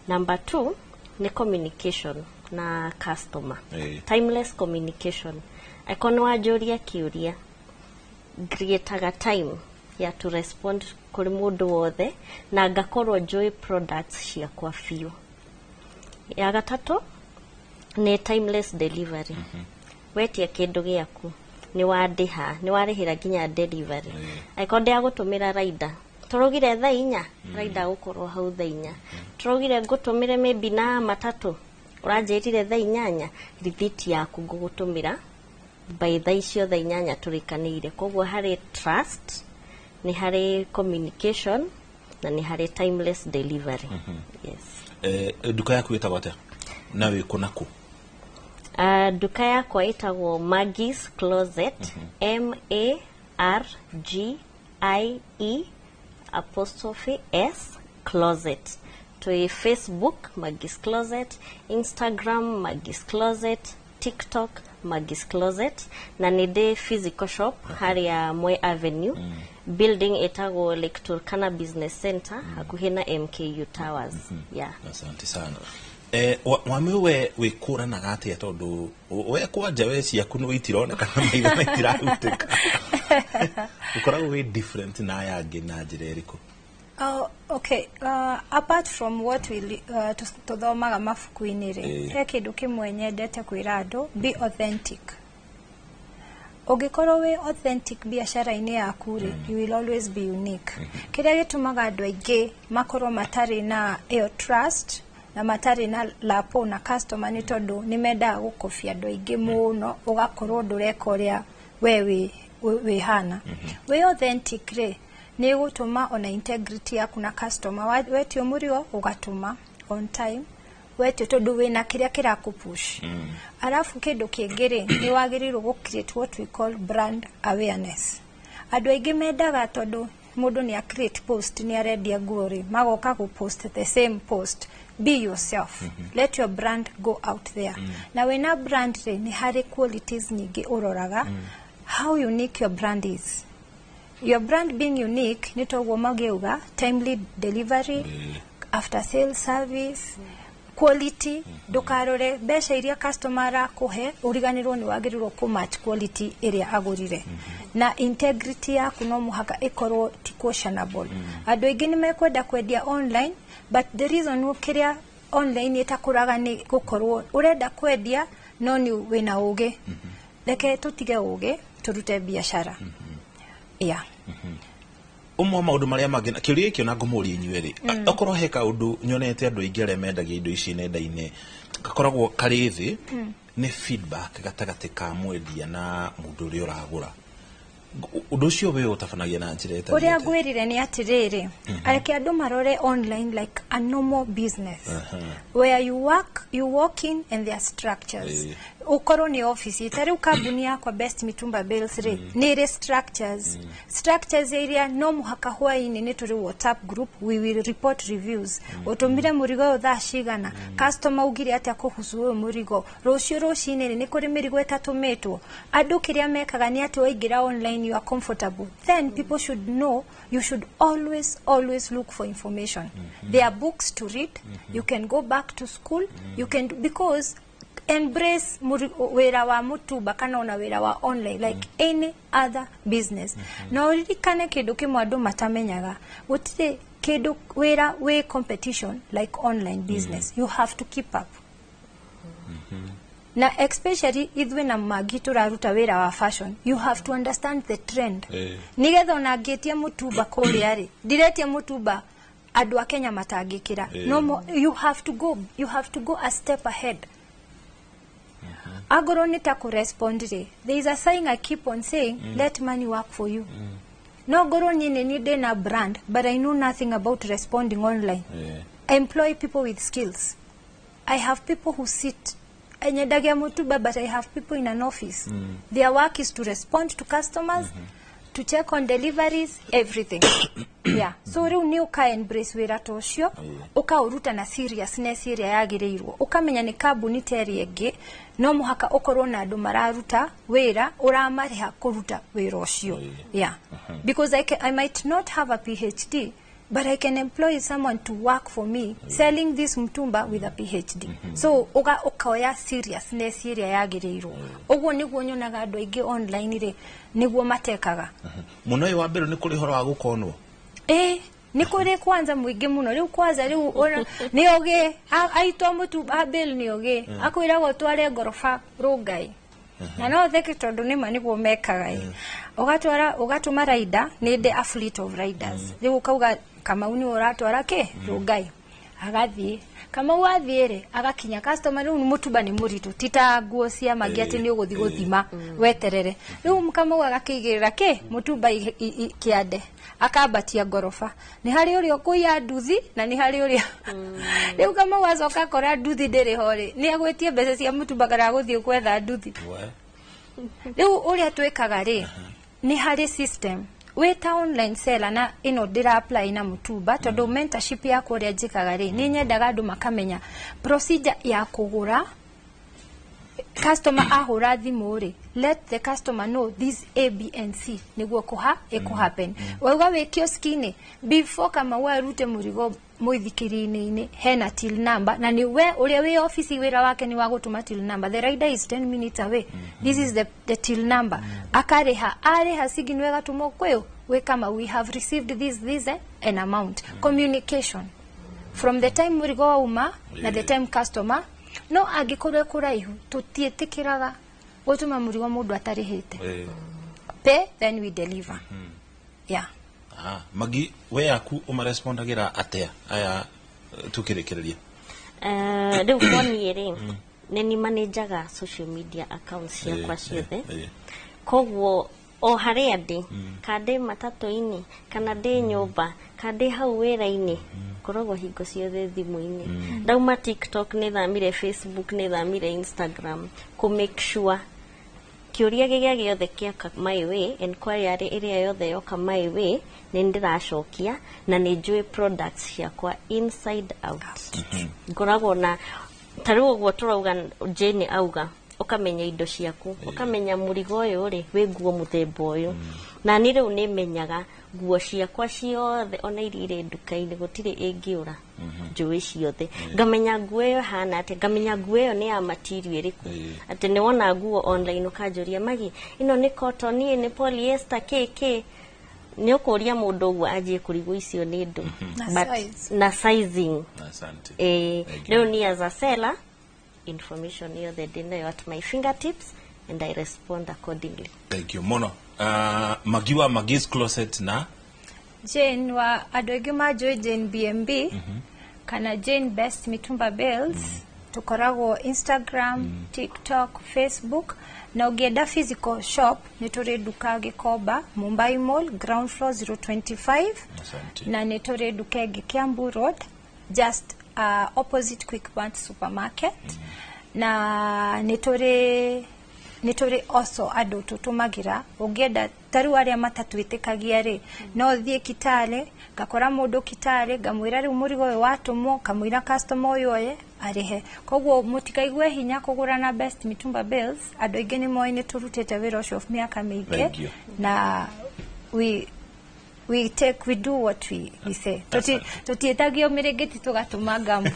Number 2 nĩ communication na customer. Timeless communication. Akorwo wanjũria kĩũria create time ya to respond kũrĩ mũndũ wothe na ngakorwo njũĩ products ciakwa biũ. Ya gatatũ nĩ timeless delivery. Wetia kĩndũ gĩaku nĩ wandĩha nĩ warĩhĩra nginya delivery. Akorwo ndĩagũtũmĩra raida tũrugire thaa 4 raida gũkorwo hau thaa 4. Tũrugire ngũtũmĩre maybe na matatũ ũranjĩrire thaa 8 rithiti yaku ngũgũtũmĩra by thaa icio thaa 8 tũrĩkanĩire. Koguo harĩ trust, nĩ harĩ communication na nĩ harĩ timeless delivery. Yes.
Duka yaku ĩtagwo atĩa na wĩ kũ na kũ?
Duka yakwa ĩtagwo Magis Closet, MARGIE_S Closet. To Facebook Magis Closet, Instagram Magis Closet, TikTok Magis Closet, na nĩ physical shop harĩa Moi Avenue, building ĩtagwo Lake Turkana Business Center hakuhĩ na MKU Towers. Yeah.
Asante sana. Wamwe wĩkũranaga atĩa tondũ we kwanja we ciaku nĩ itironeka na maitho maitirarutĩka? Ũkoragwo wĩ different na aya angĩ na njĩra ĩrĩkũ?
Okay, apart from what we tuthomaga mabuku-inĩ rĩ, he kĩndũ kĩmwe nyendete kwĩra andũ, be authentic. Ũngĩkorwo wĩ authentic biacara-inĩ yaku rĩ, you will always be unique. Kĩrĩa gĩtũmaga andũ aingĩ makorwo matarĩ na ĩyo trust na matarĩ na lapo na customer nĩ tondũ nĩ mendaga gũkobia andũ aingĩ mũno, ũgakorwo ndũreka ũrĩa we wĩhana. Wĩ authentic rĩ, nĩ gũtũma ona integrity yaku na customer wetio mũrigo ũgatũma on time, wetio tondũ wĩna kĩrĩa kĩrakũpush. Arafu kĩndũ kĩngĩ rĩ, nĩ wagĩrĩirwo gũ create what we call brand awareness. Andũ aingĩ mendaga tondũ mũndũ nĩ create post nĩ arendia nguo rĩ, magoka gũ post the same post. Be yourself. Let your brand go out there. Na wĩna brand rĩ, nĩ harĩ qualities nyingĩ ũroraga how unique your brand is. Your brand being unique nĩ toguo magĩuga timely delivery, after sales service, quality. Ndũkarore mbeca iria customer akũhe ũriganĩrwo nĩ wagĩrĩirwo kũ match quality ĩrĩa agũrire. Na integrity yaku no mũhaka ĩkorwo ti questionable. Andũ aingĩ nĩ mekwenda kwendia online, but the reason kĩrĩa online ĩtakũraga nĩ gũkorwo ũrenda kwendia no nĩ wĩna ũgĩ. Reke tũtige ũgĩ tũrute biacara. Yeah.
Ũmwe maũndũ marĩa mangĩ kĩũria kĩo na ngũmũria inyuĩ rĩ, okorwo he kaũndũ nyonete andũ aingĩ arĩa mendagia indo ici nenda-inĩ gakoragwo karĩ thĩ nĩ feedback gatagatĩ ka mwendia na mũndũ ũrĩa ũragũra. Ũndũ ũcio we ũtabanagia na njĩra ĩtarĩ
ũrĩa ngwĩrire nĩ atĩrĩrĩ, areke andũ marore online like a normal business where you walk in and there are structures. ukoro ni office tari ukambuni yakwa Best Mitumba Bales re ni structures structures area no muhaka hwaini ni turi WhatsApp group, we will report reviews utumire murigo thaa cigana customer ugire ati akuhusu uyu murigo rucio rucine ni kuri mirigo etatumetwo andu kiria mekaga ni ati waingira online you are comfortable, then people should know you should always look for information. There are books to read, you can go back to school, you can because embrace wera wa mutuba kana ona wera wa online like any other business. Na uririkane kindu kimwe andu matamenyaga gutire kindu wera we competition like online business. You have to keep up. Na especially idwe na magi turaruta wera wa fashion, you have to understand the trend. Nigetha ona ngetia mutuba kuria ri diretia mutuba andu a Kenya matangikira. No more, you have to go a step ahead. Agoro nita correspondire. There is a saying I keep on saying, let money work for you. No goro nyine need na brand, but I know nothing about responding online. I employ people with skills. I have people who sit enyedagia mutuba, but I have people in an office. Their work is to respond to customers, to check on deliveries, everything. Yeah. So riu ni uka embrace wira tocio, uka uruta na seriousness iria yagirirwo. Ukamenya ni kambuni teri enge, no muhaka ukorwo na andu mararuta wira uramariha kuruta wira ucio. Yeah. Because I might not have a PhD, but I can employ someone to work for me selling this mtumba with a PhD. So ukaoya seriousness iria yagirirwo. Uguo niguo nyonaga andu aingi online ri niguo matekaga.
Muno wa mbere ni kuri horo wa gukonwo.
Ni kuri kwanza muingi muno riu kwanza riu ni oge aitwa mutumba bill ni oge akwira go tware ngorofa rungai. Na no theke tondu ni maniguo mekaga ugatuma rider ni the fleet of riders. Riu kauga kama uni uratwara ke rungai agathie kama wathiere agakinya customer riu mutuba ni muritu tita nguo cia magiati ni uguthi guthima weterere riu kama agakigirira ke mutuba kiande akabatia ngorofa ni hari uri okuya nduthi na ni hari uri riu kama wacoka kora nduthi ndiri hori ni agwetie mbeca cia mutuba kana guthie kwetha nduthi riu uri atwekaga ri ni hari system weta online seller na ino dira apply na mutuba tondu mentorship yako uri njikaga ri ni nyendaga andu makamenya procedure ya kugura customer ahura thimu ri let the customer know this A, B and C niguo happen. Wauga we kioskini before kama warute murigo muithikiri-ini hena till number na ni we uria we office wira wake ni wagutuma till number. The rider is 10 minutes away. This is the till number. Areha siginwe gatumo kweo we kama we have received this an amount. Communication from the time murigo uma na the time customer no agikorwe kuraihu tutietikiraga gutuma murigo mundu atarihite pay then we deliver. Yeah.
Magi we aku umarespondagira atea aya tukirekereria
riu kwani ri neni manager social media accounts ciakwa ciothe koguo o haria ndi kande matatu-ini kana ndi nyumba kande hau wira-ini korogwo hingo ciothe thimu-ini ndauma TikTok ni thamire Facebook ni thamire Instagram ku make sure kiuria gigia giothe kiaka my way inquiry iria yothe yoka my way ni ndiracokia na ni njui products ciakwa inside out. Ngoragwo na tariu uguo turauga Jane auga ukamenya indo ciaku ukamenya murigo uyu ri wi nguo muthemba uyu na ni riu ni menyaga nguo ciakwa ciothe ona irire nduka-ini gutire ingiura njui ciothe ngamenya nguo iyo hana ati ngamenya nguo iyo ni ya material iriku ati ni wona nguo online ukanjuria magi ino ni cotton ni polyester KK ni ukuria mundu uguo ajie kurigo icio ni ndu na sizing. Asante. Riu ni as a seller information yothe ndinayo at my fingertips and I respond accordingly.
Thank you mono. Magiwa Magis Closet na
Jane wa adogi majo Jane BMB kana Jane Best Mitumba Bales tukoragwo Instagram, TikTok, Facebook na ugienda physical shop nitore duka Gikoba Mumbai Mall ground floor 025. Na nitore duka Kiambu Road just opposite Quick Mart supermarket. na nituri also adu tutumagira ungienda taru aria matatwitikagia ri no thie Kitale gakora mundu Kitale ngamwira ri murigo we watumo kamwira customer uyu arihe koguo mutikaigue hinya kugura na Best Mitumba Bells andu aingi ni moine turutite wira ucio miaka mingi na we do what we say. Tutietagio mirigiti tugatuma gambu.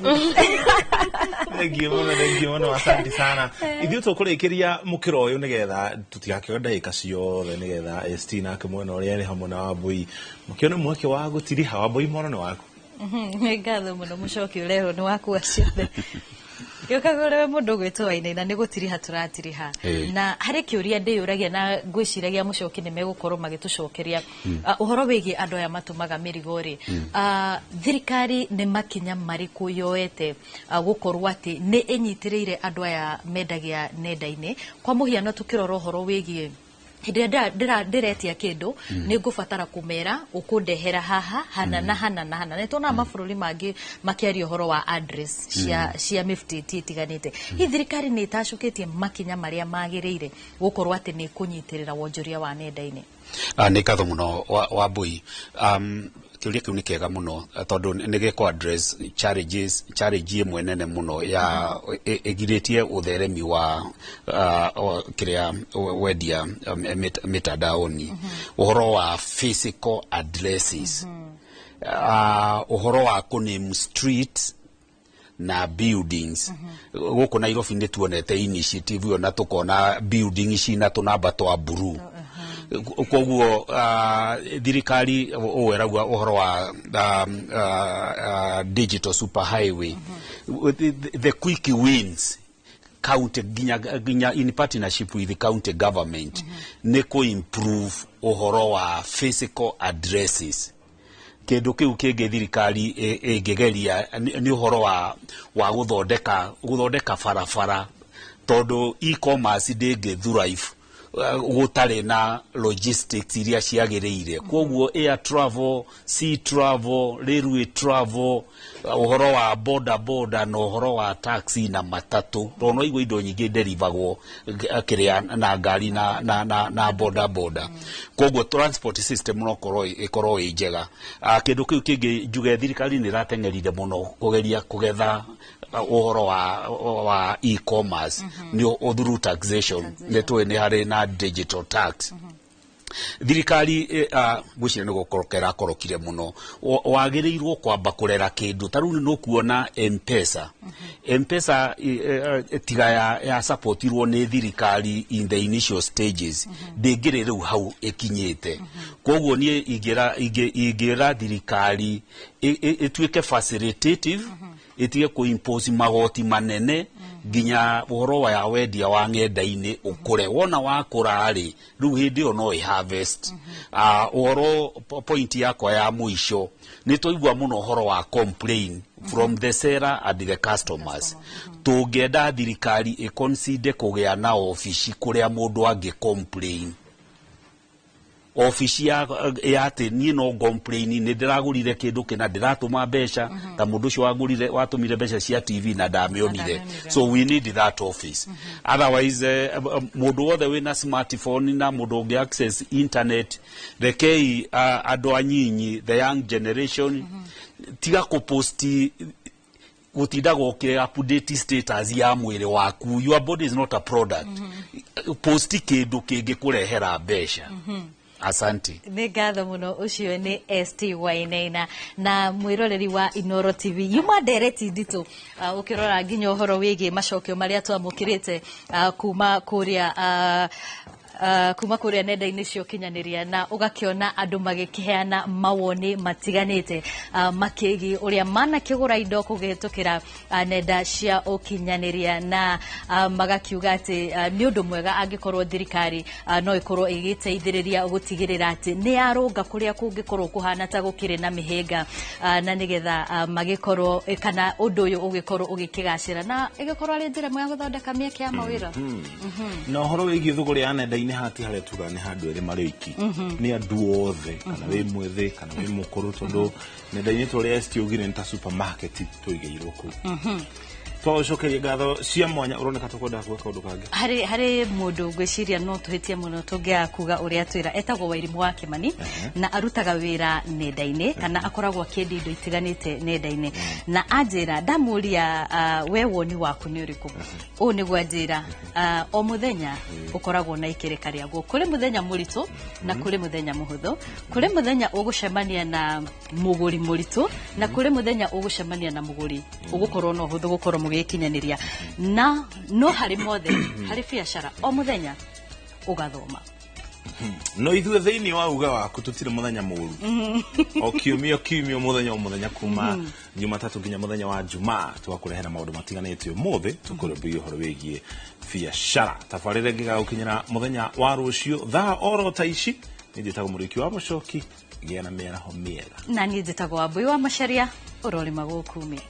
Thank you muno asante sana. Ithuĩ tũkũrĩkĩria mũkĩro ũyũ nĩgetha tũtigakĩoe ndagĩka ciothe nĩgetha Estina akĩmwena ũrĩa arĩ hamwe na Wambui mũkĩone mweke wa gũtiriha Wambui mwana nĩ waku.
Nĩ ngatho mũno mũcoki ũrero nĩ waku ciothe. Gĩũkagũre mũndũ gwĩtwo Wainaina nĩ gũtiriha tũratiriha na harĩ kĩũria ndĩyũragia na ngwĩciragia mũcoki nĩ megũkorwo magĩtũcokeria ũhoro wĩgiĩ andũ aya matũmaga mĩrigo rĩ thirikari nĩ makinya marĩkũ yoete gũkorwo atĩ nĩ ĩnyitĩrĩire andũ aya mendagia nenda-inĩ kwa mũhiano tũkĩrora ũhoro wĩgiĩ ndiretia kindu ni ngubatara kumera ukundehera haha hana na hana na hana nitona mabũrũri mangĩ makiaria ũhoro wa address cia mĩftĩti itiganĩte hi thirikari nĩ ĩtacuketie makinya marĩa magĩrĩire gũkorwo atĩ nĩ kũnyitĩrĩra wonjoria wa nenda-inĩ
nĩ ngatho mũno Wambui kiuria kiu ni kega muno tondu nigeko address challenges mwenene muno ya egiritie utheremi wa kiria wedia mitandaoni uhoro wa physical addresses uhoro wa kuname streets na buildings guku Nairobi nĩ tuonete initiative na tukona building cina tunamba twa blue koguo thirikari weragwa uhoro wa digital superhighway the quick wins county ginya in partnership with the county government ne ko improve uhoro wa physical addresses kindu kiu kingi thirikari ingigeria ni uhoro wa guthondeka barabara tondu e-commerce ndingi thrive gutare na logistics iria ciagiriire koguo air travel, sea travel, railway travel, uhoro wa border na uhoro wa taxi na matatu rono igwe indo nyingi derivagwo kiria na ngari na border koguo transport system no korwo njega kindu kiu kingi njuge thirikari ni ratengerire muno kugeria kugetha uhoro wa e-commerce ni through taxation netwe ni hari na digital tax thirikari gwicire ni gukorokera korokire muno wagirirwo kwamba kurera kindu taru no kuona M-Pesa tiga ya supportirwo ni thirikari in the initial stages ndingire riu hau ikinyite koguo ni ingira thirikari ituike facilitative itige ku impose magoti manene ginya uhoro wa wendia wa ng'enda-inĩ ukure wona wakura ari riu hindi yo no harvest uhoro point yakwa ya muisho ni toigwa muno uhoro wa complain from the seller and the customers tungenda thirikari iconsider kugia na ofici kuria mundu angi complain office ya ati ni no complain ni ndiragurire kindu kina ndiratuma mbeca ta mundu ucio watumire mbeca cia TV na ndamionire so we need that office otherwise mundu wothe wina smartphone na mundu ungi access internet rekei andu anyinyi the young generation tiga kuposti gutinda goke update status ya mwiri waku your body is not a product posti kindu kingi kurehera mbeca asante
nĩ ngatho mũno ũcio nĩ ST Wainaina na mwĩroreri wa Inoro TV yuma direct nditũ ũkĩrora nginya ũhoro wĩgiĩ macokio marĩa twamũkĩrĩte kuma kũrĩa nenda-inĩ cia ũkinyanĩria na ũgakĩona andũ magĩkĩheana mawoni matiganĩte makĩgiĩ ũrĩa manakĩgũra indo kũgĩtũkĩra nenda cia ũkinyanĩria na magakiuga atĩ nĩ ũndũ mwega angĩkorwo thirikari no ĩkorwo ĩgĩteithĩrĩria gũtigĩrĩra atĩ nĩ yarũnga kũrĩa kũngĩkorwo kũhana ta gũkĩrĩ na mĩhĩnga na nĩgetha magĩkorwo kana ũndũ ũyũ ũgĩkorwo ũgĩkĩgacĩra na ĩgĩkorwo arĩ njĩra ĩmwe ya gũthondeka mĩeke ya mawĩra
na ũhoro wĩgiĩ thũgũrĩ ya nenda-inĩ hati haria tuga nĩ handũ erĩ marĩ iki nĩ andũ othe kana wĩ mwĩthĩ kana wĩ mũkũrũ tondũ nenda-inĩ tũrĩa ST ugire nĩ ta supermarket tũigĩirwo kũu twacokeria ngatho cia mwanya uroneka tukwenda gwika undu kangi
hari mundu ngwiciria no tuhitie muno tungia kuga uria twira etagwo Wairimu wa Kimani na arutaga wira nenda-ini kana akoragwo akiendi indo itiganite nenda-ini na anjira ndamuria we woni waku ni uriku u ni gwanjira o muthenya ukoragwo na ikireka riaguo kuri muthenya muritu na kuri muthenya muhuthu kuri muthenya ugucemania na muguri muritu na kuri muthenya ugucemania na muguri ugukorwo no huthu gukorwo mugikinyaniria na no hari mothe hari biacara o muthenya ugathoma
no ithuĩ thĩinĩ wa uga waku tutire muthenya mũru o kiumio muthenya kuma Jumatatu nginya muthenya wa Jumaa twakurehera maundu matiganĩte ũmũthĩ tukurumbia ũhoro wĩgiĩ biacara tabarĩra ngĩgagukinyĩra muthenya wa rũciũ thaa oro ta ici nĩ njĩtagwo mũrĩki wa Mũchoki gĩa na mĩaraho mĩega
na niĩ njĩtagwo Wambui wa Macharia ũrorima gũkumia